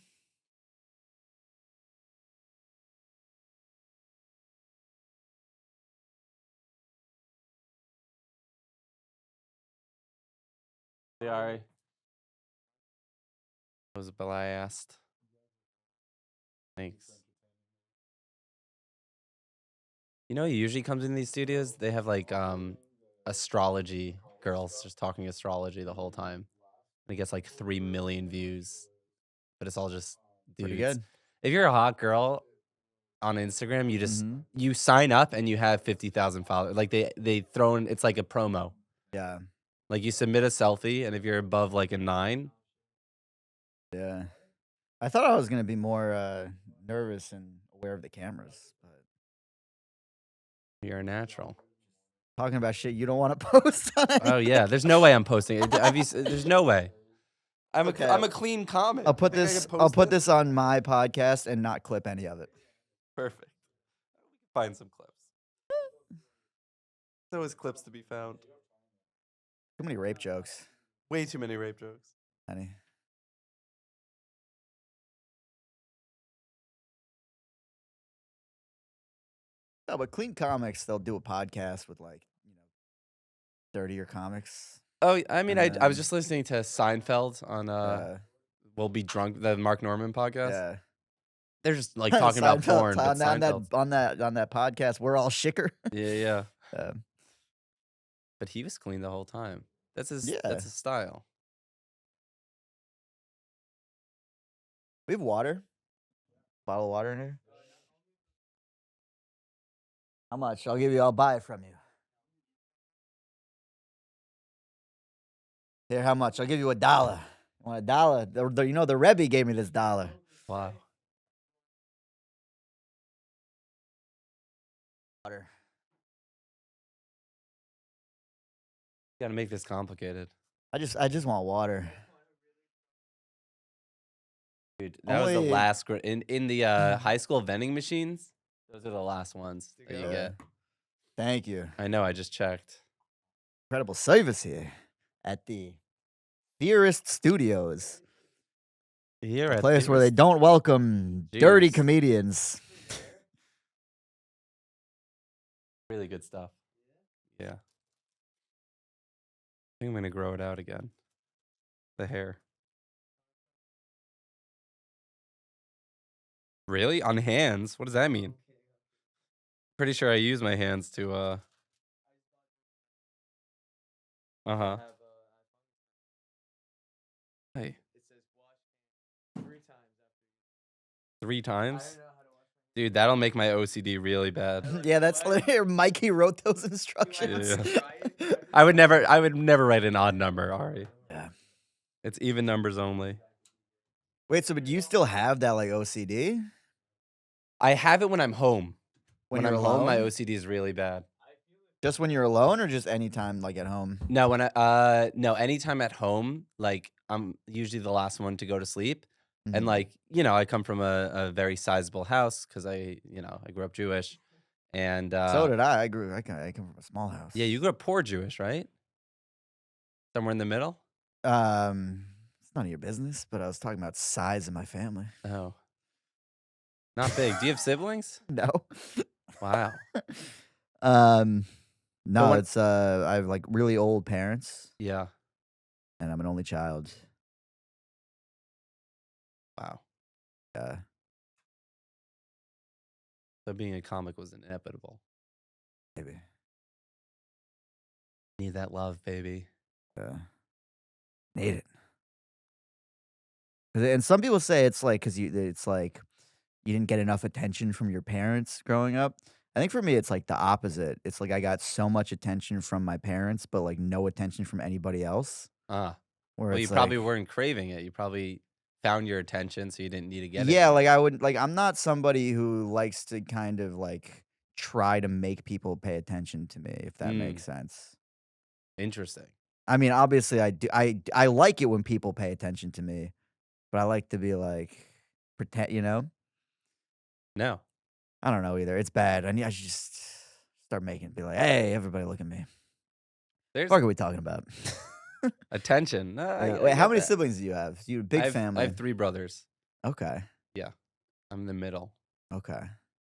Speaker 2: Sorry. That was a bill I asked. Thanks. You know, he usually comes in these studios. They have like astrology girls just talking astrology the whole time. And he gets like 3 million views, but it's all just
Speaker 1: Pretty
Speaker 2: dudes.
Speaker 1: good.
Speaker 2: If you're a hot girl on Instagram,
Speaker 1: Mhm.
Speaker 2: you sign up and you have 50,000 followers. Like they throw in, it's like a promo.
Speaker 1: Yeah.
Speaker 2: Like you submit a selfie, and if you're above like a 9,
Speaker 1: Yeah. I thought I was gonna be more nervous and aware of the cameras, but
Speaker 2: you're a natural.
Speaker 1: talking about shit you don't want to post on
Speaker 2: Oh
Speaker 1: anything.
Speaker 2: yeah, there's no way I'm posting it. There's no way.
Speaker 1: Okay.
Speaker 2: I'm a clean comic.
Speaker 1: I'll
Speaker 2: You
Speaker 1: put
Speaker 2: think I
Speaker 1: this
Speaker 2: could
Speaker 1: I'll
Speaker 2: post
Speaker 1: put
Speaker 2: this?
Speaker 1: this on my podcast and not clip any of it.
Speaker 2: Perfect. We can find some clips. There's always clips to be found.
Speaker 1: Too many rape jokes.
Speaker 2: Way too many rape jokes.
Speaker 1: Honey. No, but clean comics, they'll do a podcast with like, dirtier comics.
Speaker 2: Oh, I mean,
Speaker 1: And
Speaker 2: I was
Speaker 1: then
Speaker 2: just listening to Seinfeld on We'll Be Drunk, the Mark Norman podcast.
Speaker 1: yeah.
Speaker 2: They're just like talking about
Speaker 1: Seinfeld
Speaker 2: porn, but Seinfeld.
Speaker 1: on that podcast, we're all shicker.
Speaker 2: Yeah, yeah.
Speaker 1: Um,
Speaker 2: But he was clean the whole time. That's
Speaker 1: yeah.
Speaker 2: his style.
Speaker 1: We have water. Bottle of water in here. How much? I'll buy it from you. Here, how much? I'll give you $1. You want $1? The Rebbe gave me this dollar.
Speaker 2: Wow.
Speaker 1: Water.
Speaker 2: Got to make this complicated.
Speaker 1: I just want water.
Speaker 2: Dude, that was the
Speaker 1: Only-
Speaker 2: last in the high school vending machines. Those are the last ones that you get.
Speaker 1: Thank you.
Speaker 2: I know. I just checked.
Speaker 1: Incredible service here at the Theorist Studios,
Speaker 2: Here
Speaker 1: a
Speaker 2: at
Speaker 1: place where they
Speaker 2: Theorist.
Speaker 1: don't welcome dirty
Speaker 2: Jeez.
Speaker 1: comedians.
Speaker 2: Really good stuff. Yeah. I think I'm gonna grow it out again. The hair. Really? On hands? What does that mean? Pretty sure I use my hands to uh-huh. Hey.
Speaker 3: It says wash hands 3 times after
Speaker 2: 3
Speaker 3: I
Speaker 2: times?
Speaker 3: don't know how to wash
Speaker 2: Dude, that'll make my OCD really bad.
Speaker 1: Yeah, that's Mikey wrote those
Speaker 3: my
Speaker 1: instructions.
Speaker 2: Yeah. I would never write an odd number, Ari.
Speaker 1: Yeah.
Speaker 2: It's even numbers only.
Speaker 1: Wait, so but do you still have that like OCD?
Speaker 2: I have it when I'm home.
Speaker 1: When
Speaker 2: I'm
Speaker 1: you're
Speaker 2: home, my
Speaker 1: alone?
Speaker 2: OCD is really bad.
Speaker 1: Just when you're alone, or just anytime like at home?
Speaker 2: No, no, anytime at home, like I'm usually the last one to go to sleep. And
Speaker 1: Mhm.
Speaker 2: like, I come from a very sizable house because I grew up Jewish. And
Speaker 1: So did I. I come from a small house.
Speaker 2: yeah, you grew up poor Jewish, right? Somewhere in the middle?
Speaker 1: It's none of your business, but I was talking about size of my family.
Speaker 2: Oh. Not big. Do you have siblings?
Speaker 1: No.
Speaker 2: Wow.
Speaker 1: No,
Speaker 2: when-
Speaker 1: it's I have like really old parents,
Speaker 2: Yeah.
Speaker 1: and I'm an only child.
Speaker 2: Wow.
Speaker 1: Yeah.
Speaker 2: So being a comic was inevitable.
Speaker 1: Maybe.
Speaker 2: Need that love, baby.
Speaker 1: Yeah. Need it. And some people say it's like it's like you didn't get enough attention from your parents growing up. I think for me, it's like the opposite. It's like I got so much attention from my parents, but like no attention from anybody else.
Speaker 2: Ah.
Speaker 1: Where
Speaker 2: Well,
Speaker 1: it's
Speaker 2: you probably
Speaker 1: like,
Speaker 2: weren't craving it. You probably found your attention, so you didn't need to get it.
Speaker 1: yeah, like I would like I'm not somebody who likes to kind of like try to make people pay attention to me, if that makes sense.
Speaker 2: Interesting.
Speaker 1: I mean, obviously, I do. I like it when people pay attention to me, but I like to be like pretend.
Speaker 2: No.
Speaker 1: I don't know either. It's bad. I should just start making be like, hey, everybody, look at me.
Speaker 2: There's
Speaker 1: What are we talking about?
Speaker 2: attention. No,
Speaker 1: Yeah.
Speaker 2: I
Speaker 1: Wait, how
Speaker 2: get
Speaker 1: many
Speaker 2: that.
Speaker 1: siblings do you have? You a
Speaker 2: I
Speaker 1: big
Speaker 2: have I
Speaker 1: family.
Speaker 2: have 3 brothers.
Speaker 1: Okay.
Speaker 2: Yeah. I'm the middle.
Speaker 1: Okay.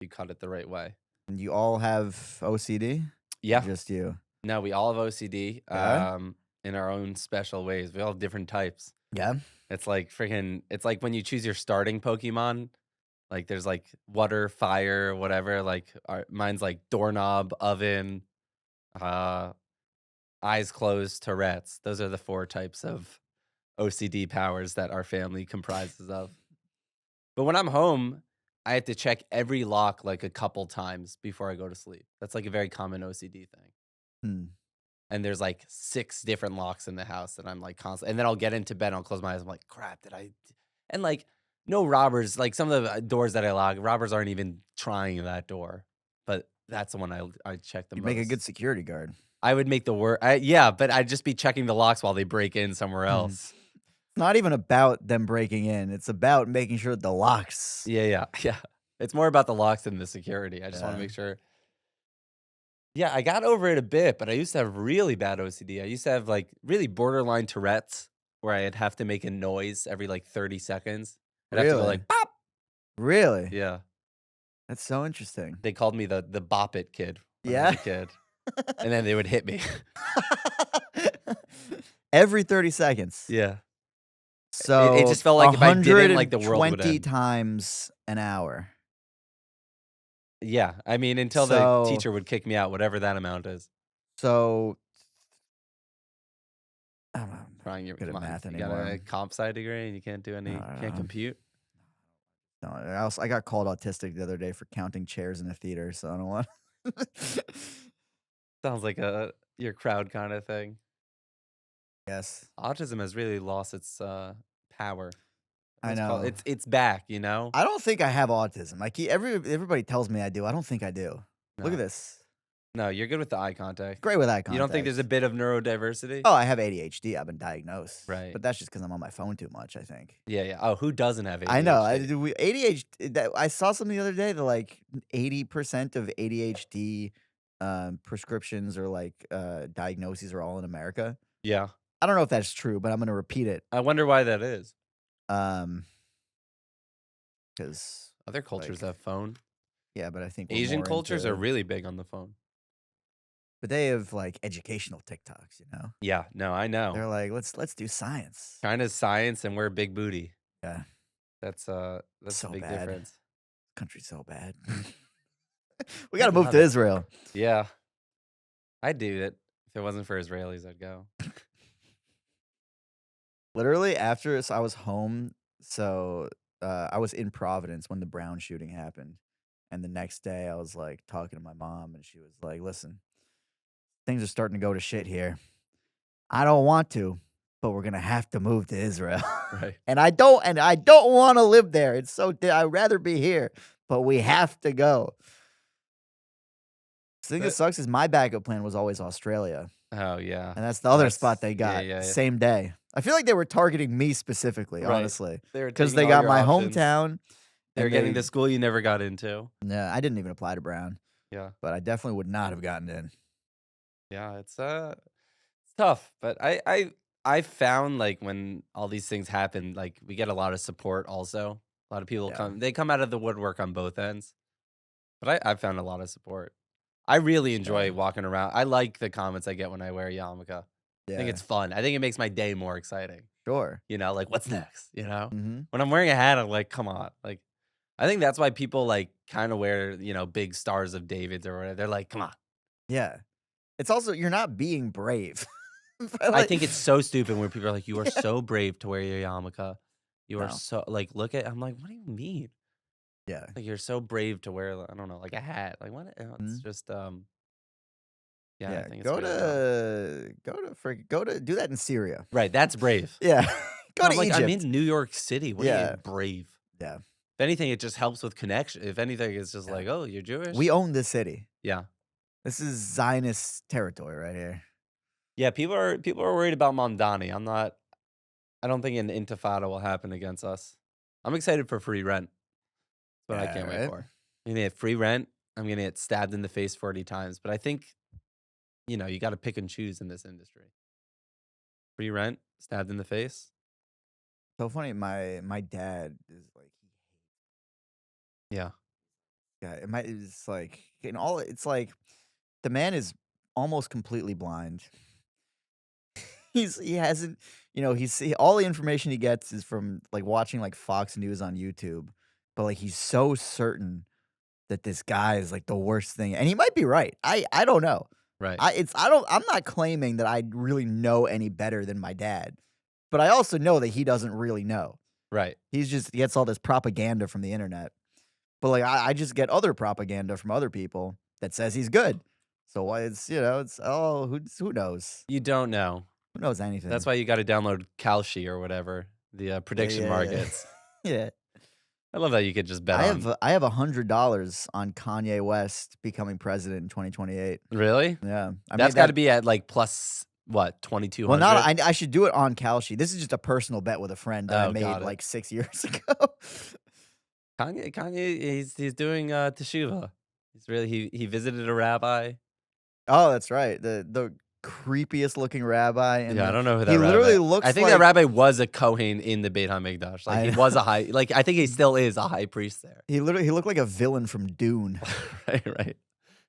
Speaker 2: You cut it the right way.
Speaker 1: And you all have OCD? Or
Speaker 2: Yeah.
Speaker 1: just you?
Speaker 2: No, we all have OCD,
Speaker 1: Yeah.
Speaker 2: in our own special ways. We all have different types.
Speaker 1: Yeah.
Speaker 2: It's like freaking it's like when you choose your starting Pokemon, like there's like water, fire, whatever, like mine's like doorknob, oven, uh eyes closed, Tourette's. Those are the 4 types of OCD powers that our family comprises of. But when I'm home, I have to check every lock like a couple times before I go to sleep. That's like a very common OCD thing.
Speaker 1: Hmm.
Speaker 2: And there's like 6 different locks in the house that I'm like constantly, and then I'll get into bed, I'll close my eyes, I'm like, crap, and like no robbers, like some of the doors that I lock, robbers aren't even trying that door. But that's the one I check the
Speaker 1: You'd make a good
Speaker 2: most.
Speaker 1: security guard.
Speaker 2: I would make the work. Yeah, but I'd just be checking the locks while they break in somewhere
Speaker 1: Mhm.
Speaker 2: else.
Speaker 1: It's not even about them breaking in. It's about making sure the locks.
Speaker 2: Yeah, yeah, yeah. It's more about the locks than the security. I just want to
Speaker 1: Yeah.
Speaker 2: make sure. Yeah, I got over it a bit, but I used to have really bad OCD. I used to have like really borderline Tourette's where I'd have to make a noise every like 30 seconds. I'd have to go
Speaker 1: Really?
Speaker 2: like pop.
Speaker 1: Really?
Speaker 2: Yeah.
Speaker 1: That's so interesting.
Speaker 2: They called me the bop it kid when I was
Speaker 1: Yeah.
Speaker 2: a kid. And then they would hit me.
Speaker 1: Every 30 seconds.
Speaker 2: Yeah. It
Speaker 1: So
Speaker 2: just felt like if I didn't, like the world would
Speaker 1: 120
Speaker 2: end.
Speaker 1: times an hour.
Speaker 2: Yeah. I mean, until the
Speaker 1: So
Speaker 2: teacher would kick me out, whatever that amount is.
Speaker 1: so I don't know. I'm
Speaker 2: Trying your
Speaker 1: good
Speaker 2: come
Speaker 1: at
Speaker 2: on.
Speaker 1: math
Speaker 2: You got a
Speaker 1: anymore.
Speaker 2: comp sci degree and you can't do any
Speaker 1: I don't
Speaker 2: can't
Speaker 1: know.
Speaker 2: compute.
Speaker 1: No, I got called autistic the other day for counting chairs in a theater, so I don't want.
Speaker 2: Sounds like a your crowd kind of thing.
Speaker 1: Yes,
Speaker 2: Autism has really lost its power.
Speaker 1: I
Speaker 2: It's called
Speaker 1: know.
Speaker 2: it's back, you know?
Speaker 1: I don't think I have autism. Everybody tells me I do. I don't think I do. Look at
Speaker 2: No.
Speaker 1: this.
Speaker 2: No, you're good with the eye contact.
Speaker 1: Great with eye
Speaker 2: You don't think there's a
Speaker 1: contact.
Speaker 2: bit of neurodiversity?
Speaker 1: Oh, I have ADHD. I've been diagnosed,
Speaker 2: Right.
Speaker 1: but that's just because I'm on my phone too much. I think.
Speaker 2: Yeah, yeah. Oh, who doesn't have
Speaker 1: I know.
Speaker 2: ADHD?
Speaker 1: ADHD. I saw something the other day that like 80% of ADHD prescriptions or like diagnoses are all in America.
Speaker 2: Yeah.
Speaker 1: I don't know if that's true, but I'm gonna repeat it.
Speaker 2: I wonder why that is.
Speaker 1: Um, because
Speaker 2: Other cultures
Speaker 1: like
Speaker 2: have phone.
Speaker 1: yeah, but I think we're
Speaker 2: Asian
Speaker 1: more
Speaker 2: cultures are
Speaker 1: into.
Speaker 2: really big on the phone.
Speaker 1: But they have like educational TikToks.
Speaker 2: Yeah, no, I know.
Speaker 1: They're like, let's do science.
Speaker 2: China's science and we're a big booty.
Speaker 1: Yeah,
Speaker 2: That's a
Speaker 1: so
Speaker 2: big
Speaker 1: bad.
Speaker 2: difference.
Speaker 1: Country's so bad. We
Speaker 2: I
Speaker 1: gotta move
Speaker 2: love
Speaker 1: to
Speaker 2: it.
Speaker 1: Israel.
Speaker 2: Yeah. I'd do it. If it wasn't for Israelis, I'd go.
Speaker 1: Literally after I was home, so I was in Providence when the Brown shooting happened, and the next day I was like talking to my mom, and she was like, "Listen, things are starting to go to shit here. I don't want to, but we're gonna have to move to Israel,
Speaker 2: Right.
Speaker 1: and I don't want to live there. It's so I'd rather be here, but we have to go." The thing that
Speaker 2: But
Speaker 1: sucks is my backup plan was always Australia.
Speaker 2: oh yeah.
Speaker 1: And that's the other
Speaker 2: That's
Speaker 1: spot they
Speaker 2: yeah,
Speaker 1: got,
Speaker 2: yeah, yeah.
Speaker 1: same day. I feel like they were targeting me specifically,
Speaker 2: Right.
Speaker 1: honestly,
Speaker 2: They were
Speaker 1: because
Speaker 2: taking
Speaker 1: they
Speaker 2: all
Speaker 1: got
Speaker 2: your
Speaker 1: my
Speaker 2: options.
Speaker 1: hometown,
Speaker 2: They were
Speaker 1: and
Speaker 2: getting
Speaker 1: they
Speaker 2: the school you never got into.
Speaker 1: no, I didn't even apply to Brown,
Speaker 2: Yeah.
Speaker 1: but I definitely would not have gotten in.
Speaker 2: Yeah, it's tough, but I found like when all these things happen, like we get a lot of support also. A lot of people
Speaker 1: Yeah.
Speaker 2: they come out of the woodwork on both ends. But I found a lot of support. I really enjoy
Speaker 1: Yeah.
Speaker 2: walking around. I like the comments I get when I wear a yarmulke. I think
Speaker 1: Yeah,
Speaker 2: it's fun. I think it makes my day more exciting.
Speaker 1: sure.
Speaker 2: You know, like what's next? You know?
Speaker 1: Mhm.
Speaker 2: When I'm wearing a hat, I'm like, come on. Like I think that's why people like kind of wear, big stars of David's or whatever. They're like, come on.
Speaker 1: Yeah. It's also you're not being brave. But,
Speaker 2: I
Speaker 1: like
Speaker 2: think it's so stupid when people are like, "You are
Speaker 1: yeah.
Speaker 2: so brave to wear your yarmulke. You are
Speaker 1: No.
Speaker 2: so like look at." I'm like, "What do you mean?
Speaker 1: Yeah.
Speaker 2: Like you're so brave to wear I don't know, like a hat. Like what? It's
Speaker 1: Mhm.
Speaker 2: just yeah, I
Speaker 1: Yeah,
Speaker 2: think it's
Speaker 1: go
Speaker 2: really dumb."
Speaker 1: to do that in Syria.
Speaker 2: Right, that's brave.
Speaker 1: Yeah. Go
Speaker 2: I'm
Speaker 1: to
Speaker 2: like, I'm
Speaker 1: Egypt.
Speaker 2: in New York City. What do you
Speaker 1: Yeah.
Speaker 2: mean brave?
Speaker 1: Yeah.
Speaker 2: If anything, it just helps with connection. If anything, it's just
Speaker 1: Yeah.
Speaker 2: like, oh, you're Jewish.
Speaker 1: We own this city.
Speaker 2: Yeah,
Speaker 1: This is Zionist territory right here.
Speaker 2: Yeah, people are worried about Mamdani. I don't think an intifada will happen against us. I'm excited for free rent. That's what I
Speaker 1: Yeah,
Speaker 2: can't wait
Speaker 1: right?
Speaker 2: for. I'm gonna get free rent. I'm gonna get stabbed in the face 40 times. But I think, you got to pick and choose in this industry. Free rent, stabbed in the face.
Speaker 1: So funny, my dad is like
Speaker 2: Yeah,
Speaker 1: yeah, it might it's like in all it's like the man is almost completely blind. He hasn't all the information he gets is from like watching like Fox News on YouTube. But like he's so certain that this guy is like the worst thing. And he might be right. I don't know.
Speaker 2: right,
Speaker 1: I'm not claiming that I really know any better than my dad. But I also know that he doesn't really know.
Speaker 2: right.
Speaker 1: He gets all this propaganda from the internet. But, like, I just get other propaganda from other people that says he's good. So why it's who knows?
Speaker 2: You don't know.
Speaker 1: Who knows
Speaker 2: That's
Speaker 1: anything?
Speaker 2: why you got to download Kalshi or whatever the
Speaker 1: Yeah,
Speaker 2: prediction
Speaker 1: yeah, yeah.
Speaker 2: markets.
Speaker 1: Yeah.
Speaker 2: I love that you could just bet on.
Speaker 1: I have $100 on Kanye West becoming president in 2028.
Speaker 2: Really?
Speaker 1: Yeah. I
Speaker 2: That's
Speaker 1: made
Speaker 2: got
Speaker 1: that
Speaker 2: to be at like plus what
Speaker 1: well, not
Speaker 2: 2,200.
Speaker 1: I should do it on Kalshi. This is just a personal bet with a friend that I
Speaker 2: Oh,
Speaker 1: made,
Speaker 2: got it.
Speaker 1: like, 6 years ago.
Speaker 2: Kanye, he's doing teshuva. He visited a rabbi.
Speaker 1: Oh, that's right. The creepiest looking rabbi and
Speaker 2: Yeah, I
Speaker 1: the
Speaker 2: don't know who that
Speaker 1: he
Speaker 2: rabbi.
Speaker 1: literally
Speaker 2: I
Speaker 1: looks
Speaker 2: think that
Speaker 1: like
Speaker 2: rabbi was a Kohen in the Beit Hamikdash. Like he
Speaker 1: I
Speaker 2: was a high. Like I think he still is a high priest there.
Speaker 1: he looked like a villain from Dune
Speaker 2: Right, right.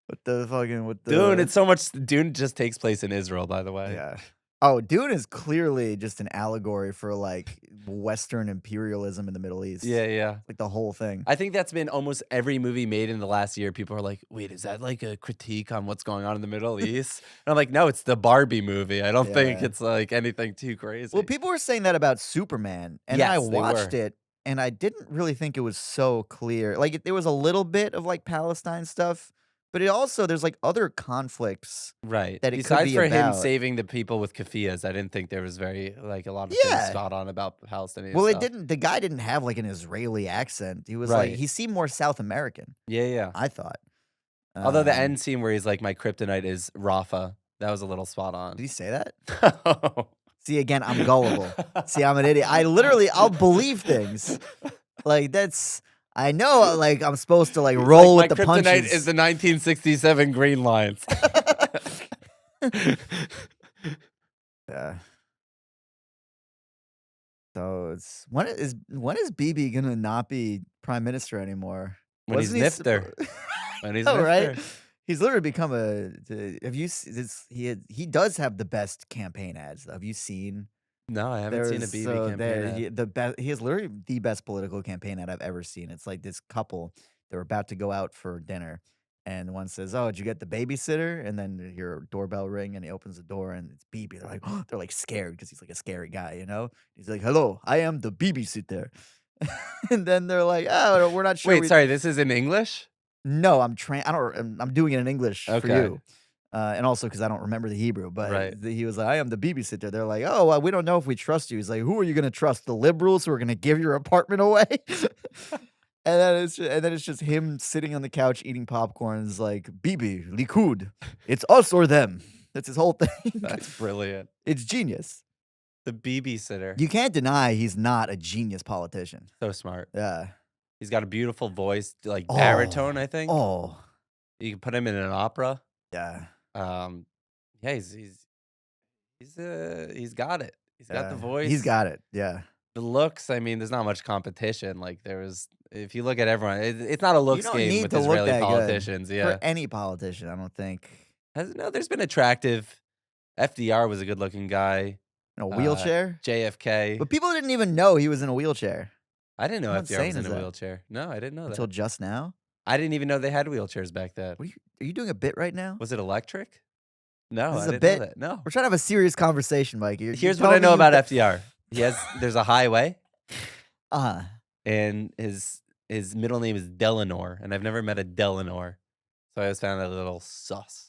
Speaker 1: with
Speaker 2: Dune,
Speaker 1: the
Speaker 2: it's so much. Dune just takes place in Israel, by the way.
Speaker 1: yeah. Oh, Dune is clearly just an allegory for like Western imperialism in the Middle East.
Speaker 2: Yeah, yeah.
Speaker 1: Like the whole thing.
Speaker 2: I think that's been almost every movie made in the last year. People are like, "Wait, is that like a critique on what's going on in the Middle East?" And I'm like, "No, it's the Barbie movie. I don't think
Speaker 1: Yeah.
Speaker 2: it's like anything too
Speaker 1: Well,
Speaker 2: crazy."
Speaker 1: people were saying that about Superman, and then I
Speaker 2: Yes, they
Speaker 1: watched
Speaker 2: were.
Speaker 1: it, and I didn't really think it was so clear. Like, there was a little bit of like Palestine stuff, but it also there's like other conflicts
Speaker 2: Right.
Speaker 1: that it could
Speaker 2: Besides
Speaker 1: be
Speaker 2: for him
Speaker 1: about.
Speaker 2: saving the people with keffiyehs, I didn't think there was very like a lot of things
Speaker 1: Yeah.
Speaker 2: spot on about Palestinian
Speaker 1: Well, it
Speaker 2: stuff.
Speaker 1: didn't. The guy didn't have like an Israeli accent. He was like
Speaker 2: Right.
Speaker 1: he seemed more South American.
Speaker 2: Yeah, yeah.
Speaker 1: I thought.
Speaker 2: Although the
Speaker 1: Um,
Speaker 2: end scene where he's like, "My kryptonite is Rafa," that was a little spot
Speaker 1: did
Speaker 2: on.
Speaker 1: he say that? See, again, I'm gullible. See, I'm an idiot. I'll believe things. Like that's I know like I'm supposed to like
Speaker 2: He's like,
Speaker 1: roll
Speaker 2: "My
Speaker 1: with the
Speaker 2: kryptonite is
Speaker 1: punches.
Speaker 2: the 1967 Green Lines."
Speaker 1: Yeah. So it's when is BB gonna not be prime minister anymore?
Speaker 2: When he's
Speaker 1: Wasn't he
Speaker 2: nifter.
Speaker 1: supposed?
Speaker 2: When he's
Speaker 1: Oh, right?
Speaker 2: nifter.
Speaker 1: He's literally become have you this he does have the best campaign ads. Have you seen?
Speaker 2: No, I haven't seen a
Speaker 1: There's
Speaker 2: BB
Speaker 1: so
Speaker 2: campaign
Speaker 1: there
Speaker 2: ad.
Speaker 1: he has literally the best political campaign ad I've ever seen. It's like this couple, they're about to go out for dinner, and one says, "Oh, did you get the babysitter?" And then you hear a doorbell ring, and he opens the door, and it's BB. They're like, they're like scared because he's like a scary guy, you know. He's like, "Hello, I am the babysitter," and then they're like, "Oh, we're not sure."
Speaker 2: Wait, sorry, this is in English?
Speaker 1: No, I don't. I'm doing it in English for
Speaker 2: Okay.
Speaker 1: you. And also because I don't remember the Hebrew, but
Speaker 2: Right.
Speaker 1: he was like, "I am the babysitter." They're like, "Oh, well, we don't know if we trust you." He's like, "Who are you gonna trust? The liberals who are gonna give your apartment away?" And then it's just him sitting on the couch eating popcorn. It's like, "Bibi, Likud, it's us or them." That's his whole thing.
Speaker 2: That's brilliant.
Speaker 1: It's genius.
Speaker 2: The babysitter.
Speaker 1: You can't deny he's not a genius politician.
Speaker 2: So smart.
Speaker 1: Yeah.
Speaker 2: He's got a beautiful voice, like baritone,
Speaker 1: Oh,
Speaker 2: I think.
Speaker 1: oh,
Speaker 2: You can put him in an opera.
Speaker 1: yeah,
Speaker 2: Um, yeah, he's got it. He's got the
Speaker 1: yeah. He's
Speaker 2: voice,
Speaker 1: got it. Yeah.
Speaker 2: the looks. I mean, there's not much competition. Like if you look at everyone, it's not a
Speaker 1: You
Speaker 2: looks
Speaker 1: don't
Speaker 2: game
Speaker 1: need
Speaker 2: with
Speaker 1: to look
Speaker 2: Israeli
Speaker 1: that good
Speaker 2: politicians.
Speaker 1: for
Speaker 2: Yeah,
Speaker 1: any politician, I don't think.
Speaker 2: no, there's been attractive. FDR was a good-looking guy.
Speaker 1: In a wheelchair?
Speaker 2: JFK.
Speaker 1: But people didn't even know he was in a wheelchair.
Speaker 2: I didn't know
Speaker 1: How
Speaker 2: FDR
Speaker 1: insane
Speaker 2: was in
Speaker 1: is
Speaker 2: a
Speaker 1: that?
Speaker 2: wheelchair. No, I didn't know
Speaker 1: Until
Speaker 2: that.
Speaker 1: just now?
Speaker 2: I didn't even know they had wheelchairs back then.
Speaker 1: Are you doing a bit right now?
Speaker 2: Was it electric? No,
Speaker 1: This
Speaker 2: I
Speaker 1: is a
Speaker 2: didn't know
Speaker 1: bit?
Speaker 2: that. No.
Speaker 1: We're trying to have a serious conversation, Mike. You're
Speaker 2: Here's what I
Speaker 1: telling me
Speaker 2: know
Speaker 1: you've
Speaker 2: about
Speaker 1: d
Speaker 2: FDR. There's a highway,
Speaker 1: Uh-huh.
Speaker 2: and his middle name is Delanor, and I've never met a Delanor, so I always found that a little sus.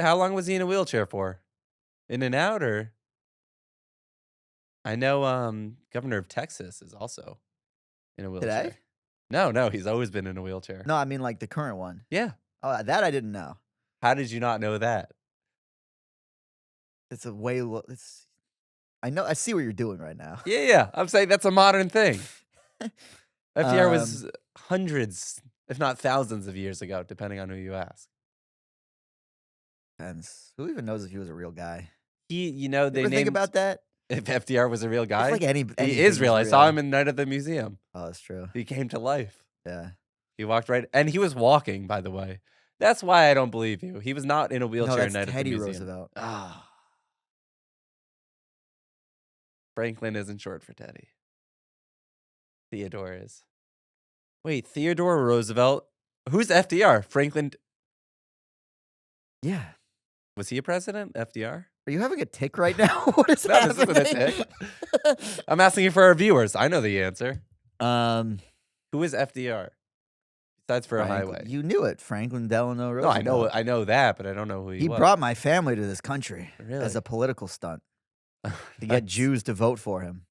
Speaker 2: How long was he in a wheelchair for? In and out, or I know governor of Texas is also in a
Speaker 1: Today?
Speaker 2: wheelchair. No, he's always been in a wheelchair.
Speaker 1: No, I mean, like, the current one.
Speaker 2: Yeah.
Speaker 1: Oh, that I didn't know.
Speaker 2: How did you not know that?
Speaker 1: It's a way it's I know I see what you're doing right now.
Speaker 2: Yeah, yeah. I'm saying that's a modern thing. FDR
Speaker 1: Um,
Speaker 2: was hundreds, if not thousands of years ago, depending on who you ask.
Speaker 1: depends. Who even knows if he was a real guy? You
Speaker 2: They
Speaker 1: ever think
Speaker 2: named
Speaker 1: about that?
Speaker 2: if FDR was a real
Speaker 1: If like
Speaker 2: guy. He is
Speaker 1: anything is
Speaker 2: real. I saw
Speaker 1: real.
Speaker 2: him in Night at the Museum.
Speaker 1: Oh, that's true.
Speaker 2: He came to life.
Speaker 1: Yeah.
Speaker 2: He walked right, and he was walking, by the way. That's why I don't believe you. He was not in a
Speaker 1: No,
Speaker 2: wheelchair in
Speaker 1: that's
Speaker 2: Night at the
Speaker 1: Teddy
Speaker 2: Museum.
Speaker 1: Roosevelt.
Speaker 2: Ah, Franklin isn't short for Teddy. Theodore is. Wait, Theodore Roosevelt? Who's FDR? Franklin.
Speaker 1: Yeah.
Speaker 2: Was he a president? FDR?
Speaker 1: Are you having a tick right now? What is
Speaker 2: No, this isn't a
Speaker 1: happening?
Speaker 2: tick. I'm asking you for our viewers. I know the answer.
Speaker 1: um,
Speaker 2: Who is FDR? Besides for a highway.
Speaker 1: You knew it, Franklin Delano
Speaker 2: No,
Speaker 1: Roosevelt.
Speaker 2: I know that, but I don't know who he
Speaker 1: He
Speaker 2: was.
Speaker 1: brought my family to this country
Speaker 2: Really?
Speaker 1: as a political stunt to get
Speaker 2: That's-
Speaker 1: Jews to vote for him.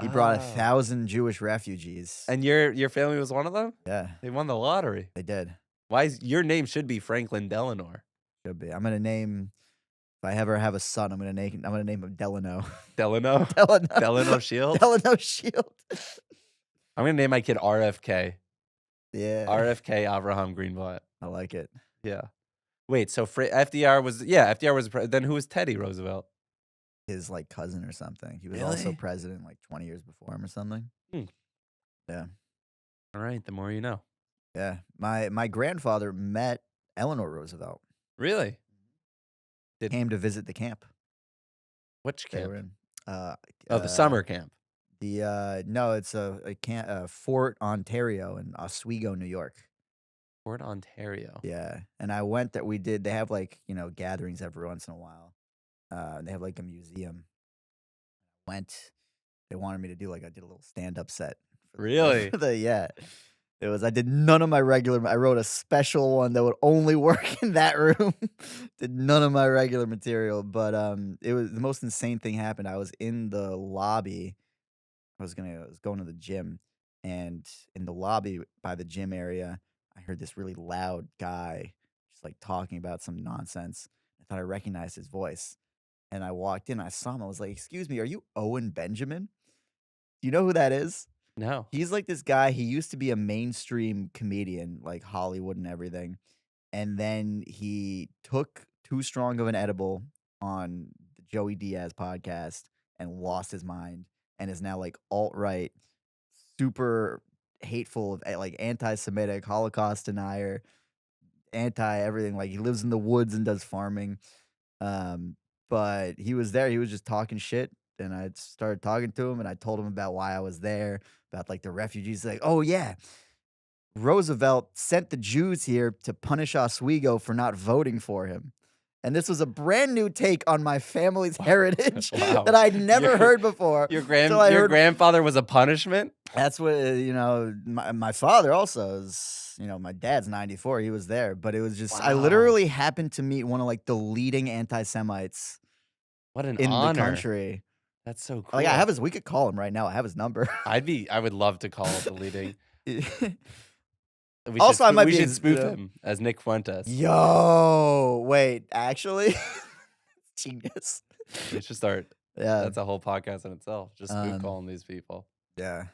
Speaker 1: He brought
Speaker 2: Oh.
Speaker 1: 1,000 Jewish refugees.
Speaker 2: And your family was one of them?
Speaker 1: Yeah,
Speaker 2: They won the lottery.
Speaker 1: they did.
Speaker 2: Why is your name should be Franklin Delano?
Speaker 1: Should be. I'm gonna name. If I ever have a son, I'm gonna name him Delano.
Speaker 2: Delano?
Speaker 1: Delano.
Speaker 2: Delano Shield?
Speaker 1: Delano Shield.
Speaker 2: I'm gonna name my kid RFK.
Speaker 1: Yeah.
Speaker 2: RFK Abraham Greenblatt.
Speaker 1: I like it.
Speaker 2: Yeah. Wait, so FDR was FDR was then who was Teddy Roosevelt?
Speaker 1: His like cousin or something. He was also
Speaker 2: Really?
Speaker 1: president like 20 years before him or something.
Speaker 2: Hmm.
Speaker 1: Yeah.
Speaker 2: All right, the more you know.
Speaker 1: Yeah. My grandfather met Eleanor Roosevelt.
Speaker 2: Really? Did
Speaker 1: Came to visit the camp
Speaker 2: which
Speaker 1: they were
Speaker 2: camp?
Speaker 1: in.
Speaker 2: Oh, the summer camp.
Speaker 1: No, it's a camp, Fort Ontario in Oswego, New York.
Speaker 2: Fort Ontario.
Speaker 1: Yeah, and I went that we did. They have like gatherings every once in a while. They have like a museum. Went. They wanted me to do like I did a little stand up set.
Speaker 2: Really?
Speaker 1: Yeah. It was. I did none of my regular. I wrote a special one that would only work in that room. Did none of my regular material, but it was the most insane thing happened. I was in the lobby. I was going to the gym, and in the lobby by the gym area, I heard this really loud guy just like talking about some nonsense. I thought I recognized his voice, and I walked in. I saw him. I was like, "Excuse me, are you Owen Benjamin? Do you know who that is?"
Speaker 2: No.
Speaker 1: He's like this guy. He used to be a mainstream comedian, like Hollywood and everything. And then he took too strong of an edible on the Joey Diaz podcast and lost his mind and is now like alt-right, super hateful of like anti-Semitic, Holocaust denier, anti everything. Like he lives in the woods and does farming. But he was there. He was just talking shit. And I started talking to him and I told him about why I was there, about like the refugees. Like, oh yeah, Roosevelt sent the Jews here to punish Oswego for not voting for him. And this was a brand new take on my family's heritage
Speaker 2: Wow.
Speaker 1: that I'd never
Speaker 2: Your-
Speaker 1: heard before.
Speaker 2: Your
Speaker 1: heard-
Speaker 2: grandfather was a punishment?
Speaker 1: That's what, my father also is, my dad's 94. He was there. But it was just, I
Speaker 2: Wow.
Speaker 1: literally happened to meet one of like the leading anti-Semites
Speaker 2: What an
Speaker 1: in
Speaker 2: honor.
Speaker 1: the country.
Speaker 2: That's so cool.
Speaker 1: Like we could call him right now. I have his number.
Speaker 2: I would love to call the leading.
Speaker 1: Also, I might
Speaker 2: we
Speaker 1: be
Speaker 2: should
Speaker 1: ex-
Speaker 2: spoof
Speaker 1: you know-
Speaker 2: him as Nick Fuentes.
Speaker 1: Yo, wait, actually, genius.
Speaker 2: We should start.
Speaker 1: Yeah,
Speaker 2: That's a whole podcast in itself. Just spoof
Speaker 1: Um,
Speaker 2: calling these people.
Speaker 1: yeah.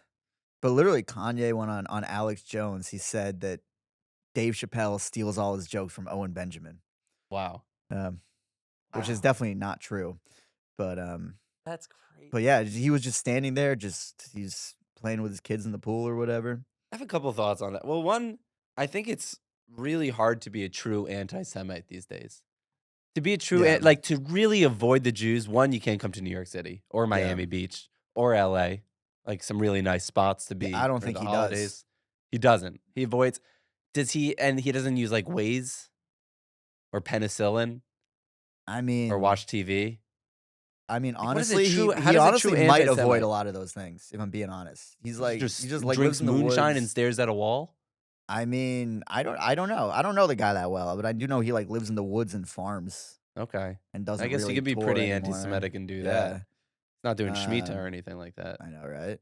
Speaker 1: But literally, Kanye went on Alex Jones. He said that Dave Chappelle steals all his jokes from Owen Benjamin,
Speaker 2: Wow.
Speaker 1: which is
Speaker 2: Wow.
Speaker 1: definitely not true. But
Speaker 2: That's crazy.
Speaker 1: but yeah, he was just standing there, he's playing with his kids in the pool or whatever.
Speaker 2: I have a couple thoughts on that. Well, one, I think it's really hard to be a true anti-Semite these days. To be a true,
Speaker 1: Yeah.
Speaker 2: like to really avoid the Jews, one, you can't come to New York City or Miami Beach or LA, like some really nice spots to be.
Speaker 1: I don't
Speaker 2: for
Speaker 1: think
Speaker 2: the
Speaker 1: he does.
Speaker 2: holidays. He doesn't. He avoids. Does he? And he doesn't use like Waze or penicillin
Speaker 1: I mean,
Speaker 2: or watch TV.
Speaker 1: I mean,
Speaker 2: Like, what is a
Speaker 1: honestly,
Speaker 2: true-
Speaker 1: he
Speaker 2: how does a
Speaker 1: honestly
Speaker 2: true
Speaker 1: might
Speaker 2: anti-Semite-
Speaker 1: avoid a lot of those things. If I'm being honest, he just like
Speaker 2: drinks
Speaker 1: lives in the
Speaker 2: moonshine
Speaker 1: woods.
Speaker 2: and stares at a wall.
Speaker 1: I mean, I don't know. I don't know the guy that well, but I do know he like lives in the woods and farms
Speaker 2: Okay,
Speaker 1: and doesn't.
Speaker 2: I guess
Speaker 1: really
Speaker 2: you could be
Speaker 1: tour
Speaker 2: pretty
Speaker 1: anymore.
Speaker 2: anti-Semitic and do
Speaker 1: Yeah,
Speaker 2: that. Not doing Shemitah
Speaker 1: Um,
Speaker 2: or anything like that.
Speaker 1: I know, right?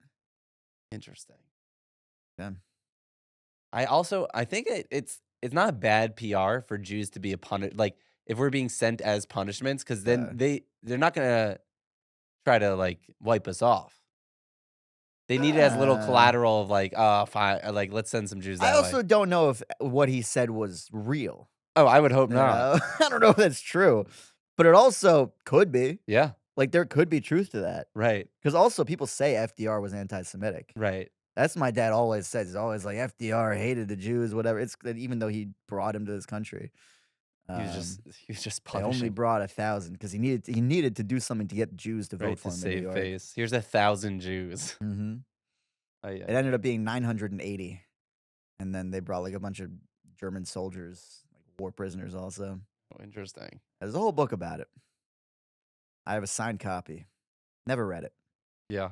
Speaker 2: Interesting.
Speaker 1: Yeah.
Speaker 2: I think it's not bad PR for Jews to be a punish. Like if we're being sent as punishments, because then
Speaker 1: Yeah.
Speaker 2: they're not gonna try to like wipe us off. They need it as a little
Speaker 1: Uh,
Speaker 2: collateral of like, oh, fine, like let's send some Jews
Speaker 1: I
Speaker 2: that way.
Speaker 1: also don't know if what he said was real.
Speaker 2: Oh, I would hope
Speaker 1: You
Speaker 2: not.
Speaker 1: know, I don't know if that's true, but it also could be.
Speaker 2: Yeah,
Speaker 1: Like there could be truth to that
Speaker 2: right,
Speaker 1: because also people say FDR was anti-Semitic.
Speaker 2: right.
Speaker 1: That's my dad always says. He's always like FDR hated the Jews, whatever. It's even though he brought him to this country,
Speaker 2: He was just
Speaker 1: um,
Speaker 2: he was just
Speaker 1: they only
Speaker 2: punishing,
Speaker 1: brought 1,000 because he needed to do something to get Jews to vote
Speaker 2: right,
Speaker 1: for
Speaker 2: to
Speaker 1: him in New
Speaker 2: save
Speaker 1: York.
Speaker 2: face. Here's 1,000 Jews.
Speaker 1: Hmm.
Speaker 2: Ay,
Speaker 1: It
Speaker 2: ay,
Speaker 1: ended
Speaker 2: ay.
Speaker 1: up being 980, and then they brought like a bunch of German soldiers, like war prisoners. Also,
Speaker 2: Oh, interesting.
Speaker 1: there's a whole book about it. I have a signed copy. Never read it.
Speaker 2: Yeah.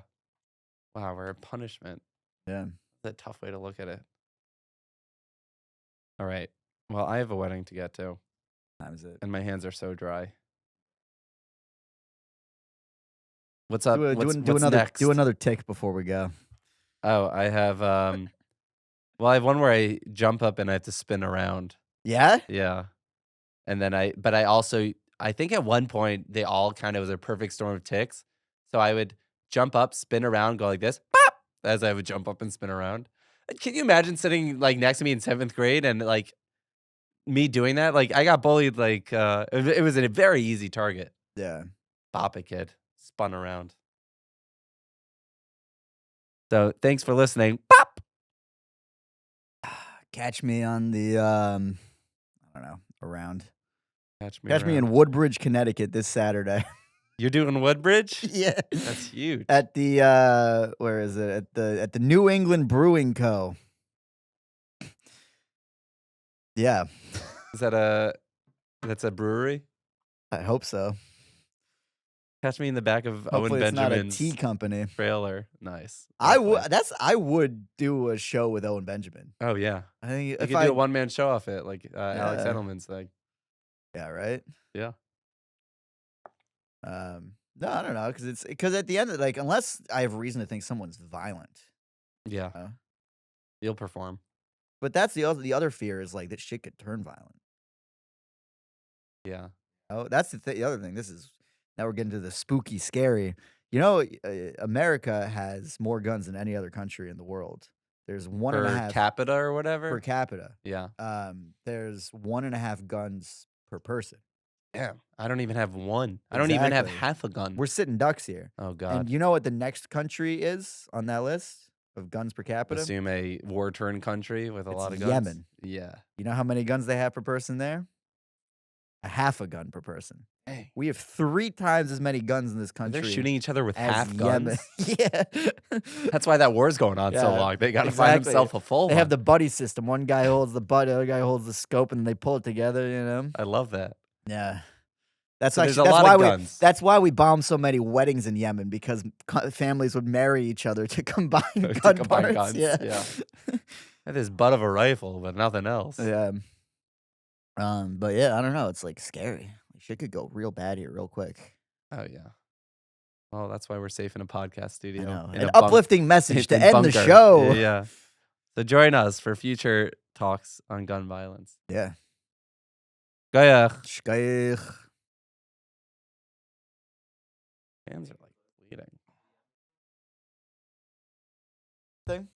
Speaker 2: Wow, we're a punishment.
Speaker 1: Yeah,
Speaker 2: That's a tough way to look at it. All right. Well, I have a wedding to get to,
Speaker 1: that was it.
Speaker 2: and my hands are so dry. What's up?
Speaker 1: Do
Speaker 2: What's
Speaker 1: another
Speaker 2: next?
Speaker 1: tick before we go.
Speaker 2: Oh, I have well, I have one where I jump up and I have to spin around.
Speaker 1: Yeah.
Speaker 2: Yeah. And then but I also, I think at one point they all kind of was a perfect storm of ticks. So I would jump up, spin around, go like this, pop, as I would jump up and spin around. Can you imagine sitting like next to me in 7th grade and like me doing that? Like I got bullied, like it was a very easy target.
Speaker 1: Yeah.
Speaker 2: Bop it, kid. Spun around. So thanks for listening. Pop.
Speaker 1: Catch me on the I don't know, around.
Speaker 2: Catch me
Speaker 1: Catch me
Speaker 2: around.
Speaker 1: in Woodbridge, Connecticut this Saturday.
Speaker 2: You're doing Woodbridge?
Speaker 1: Yeah.
Speaker 2: That's huge.
Speaker 1: At the where is it? At the New England Brewing Co. Yeah.
Speaker 2: Is that's a brewery?
Speaker 1: I hope so.
Speaker 2: Catch me in the back of Owen
Speaker 1: Hopefully it's not a tea
Speaker 2: Benjamin's
Speaker 1: company.
Speaker 2: trailer. Nice.
Speaker 1: I
Speaker 2: Well
Speaker 1: would
Speaker 2: played.
Speaker 1: I would do a show with Owen Benjamin.
Speaker 2: Oh yeah.
Speaker 1: I think
Speaker 2: You
Speaker 1: if
Speaker 2: could
Speaker 1: I
Speaker 2: do a one-man show off it, like Alex
Speaker 1: yeah,
Speaker 2: Edelman's thing.
Speaker 1: yeah, right?
Speaker 2: Yeah.
Speaker 1: No, I don't know because at the end of like unless I have reason to think someone's violent,
Speaker 2: Yeah.
Speaker 1: you know?
Speaker 2: You'll perform.
Speaker 1: But that's the other fear is like that shit could turn violent.
Speaker 2: Yeah.
Speaker 1: Oh, that's the other thing. This is now we're getting to the spooky, scary. You know, America has more guns than any other country in the world. There's one and a
Speaker 2: Per
Speaker 1: half
Speaker 2: capita or
Speaker 1: per
Speaker 2: whatever?
Speaker 1: capita.
Speaker 2: Yeah.
Speaker 1: There's 1.5 guns per person.
Speaker 2: Damn. I don't even have one. I don't even have
Speaker 1: Exactly.
Speaker 2: half a gun.
Speaker 1: We're sitting ducks here.
Speaker 2: Oh
Speaker 1: And
Speaker 2: God.
Speaker 1: you know what the next country is on that list of guns per capita?
Speaker 2: Assume a war-torn country with a
Speaker 1: It's
Speaker 2: lot of guns.
Speaker 1: Yemen.
Speaker 2: Yeah.
Speaker 1: You know how many guns they have per person there? A half a gun per person.
Speaker 2: Hey.
Speaker 1: We have 3 times as many guns in this
Speaker 2: They're
Speaker 1: country
Speaker 2: shooting each other with
Speaker 1: as
Speaker 2: half
Speaker 1: Yemen.
Speaker 2: guns.
Speaker 1: Yeah.
Speaker 2: That's why that war's going on so
Speaker 1: Yeah,
Speaker 2: long. They gotta find
Speaker 1: exactly.
Speaker 2: themselves a full
Speaker 1: They
Speaker 2: one.
Speaker 1: have the buddy system. One guy holds the butt, the other guy holds the scope, and they pull it together, you know?
Speaker 2: I love that.
Speaker 1: Yeah. That's
Speaker 2: So there's
Speaker 1: actually
Speaker 2: a lot of guns.
Speaker 1: that's why we bombed so many weddings in Yemen because families would marry each other to combine
Speaker 2: To
Speaker 1: gun
Speaker 2: combine
Speaker 1: parts.
Speaker 2: guns,
Speaker 1: Yeah.
Speaker 2: yeah. Had this butt of a rifle, but nothing else.
Speaker 1: Yeah. But yeah, I don't know. It's like scary. Shit could go real bad here real quick.
Speaker 2: Oh yeah. Well, that's why we're safe in a podcast
Speaker 1: I
Speaker 2: studio.
Speaker 1: know.
Speaker 2: In
Speaker 1: An
Speaker 2: a bunk-
Speaker 1: uplifting message to
Speaker 2: in
Speaker 1: end the
Speaker 2: bunker.
Speaker 1: show.
Speaker 2: Yeah. So join us for future talks on gun violence.
Speaker 1: Yeah.
Speaker 2: Gaya.
Speaker 1: Shkaich.
Speaker 2: Hands are like bleeding.
Speaker 1: Thing.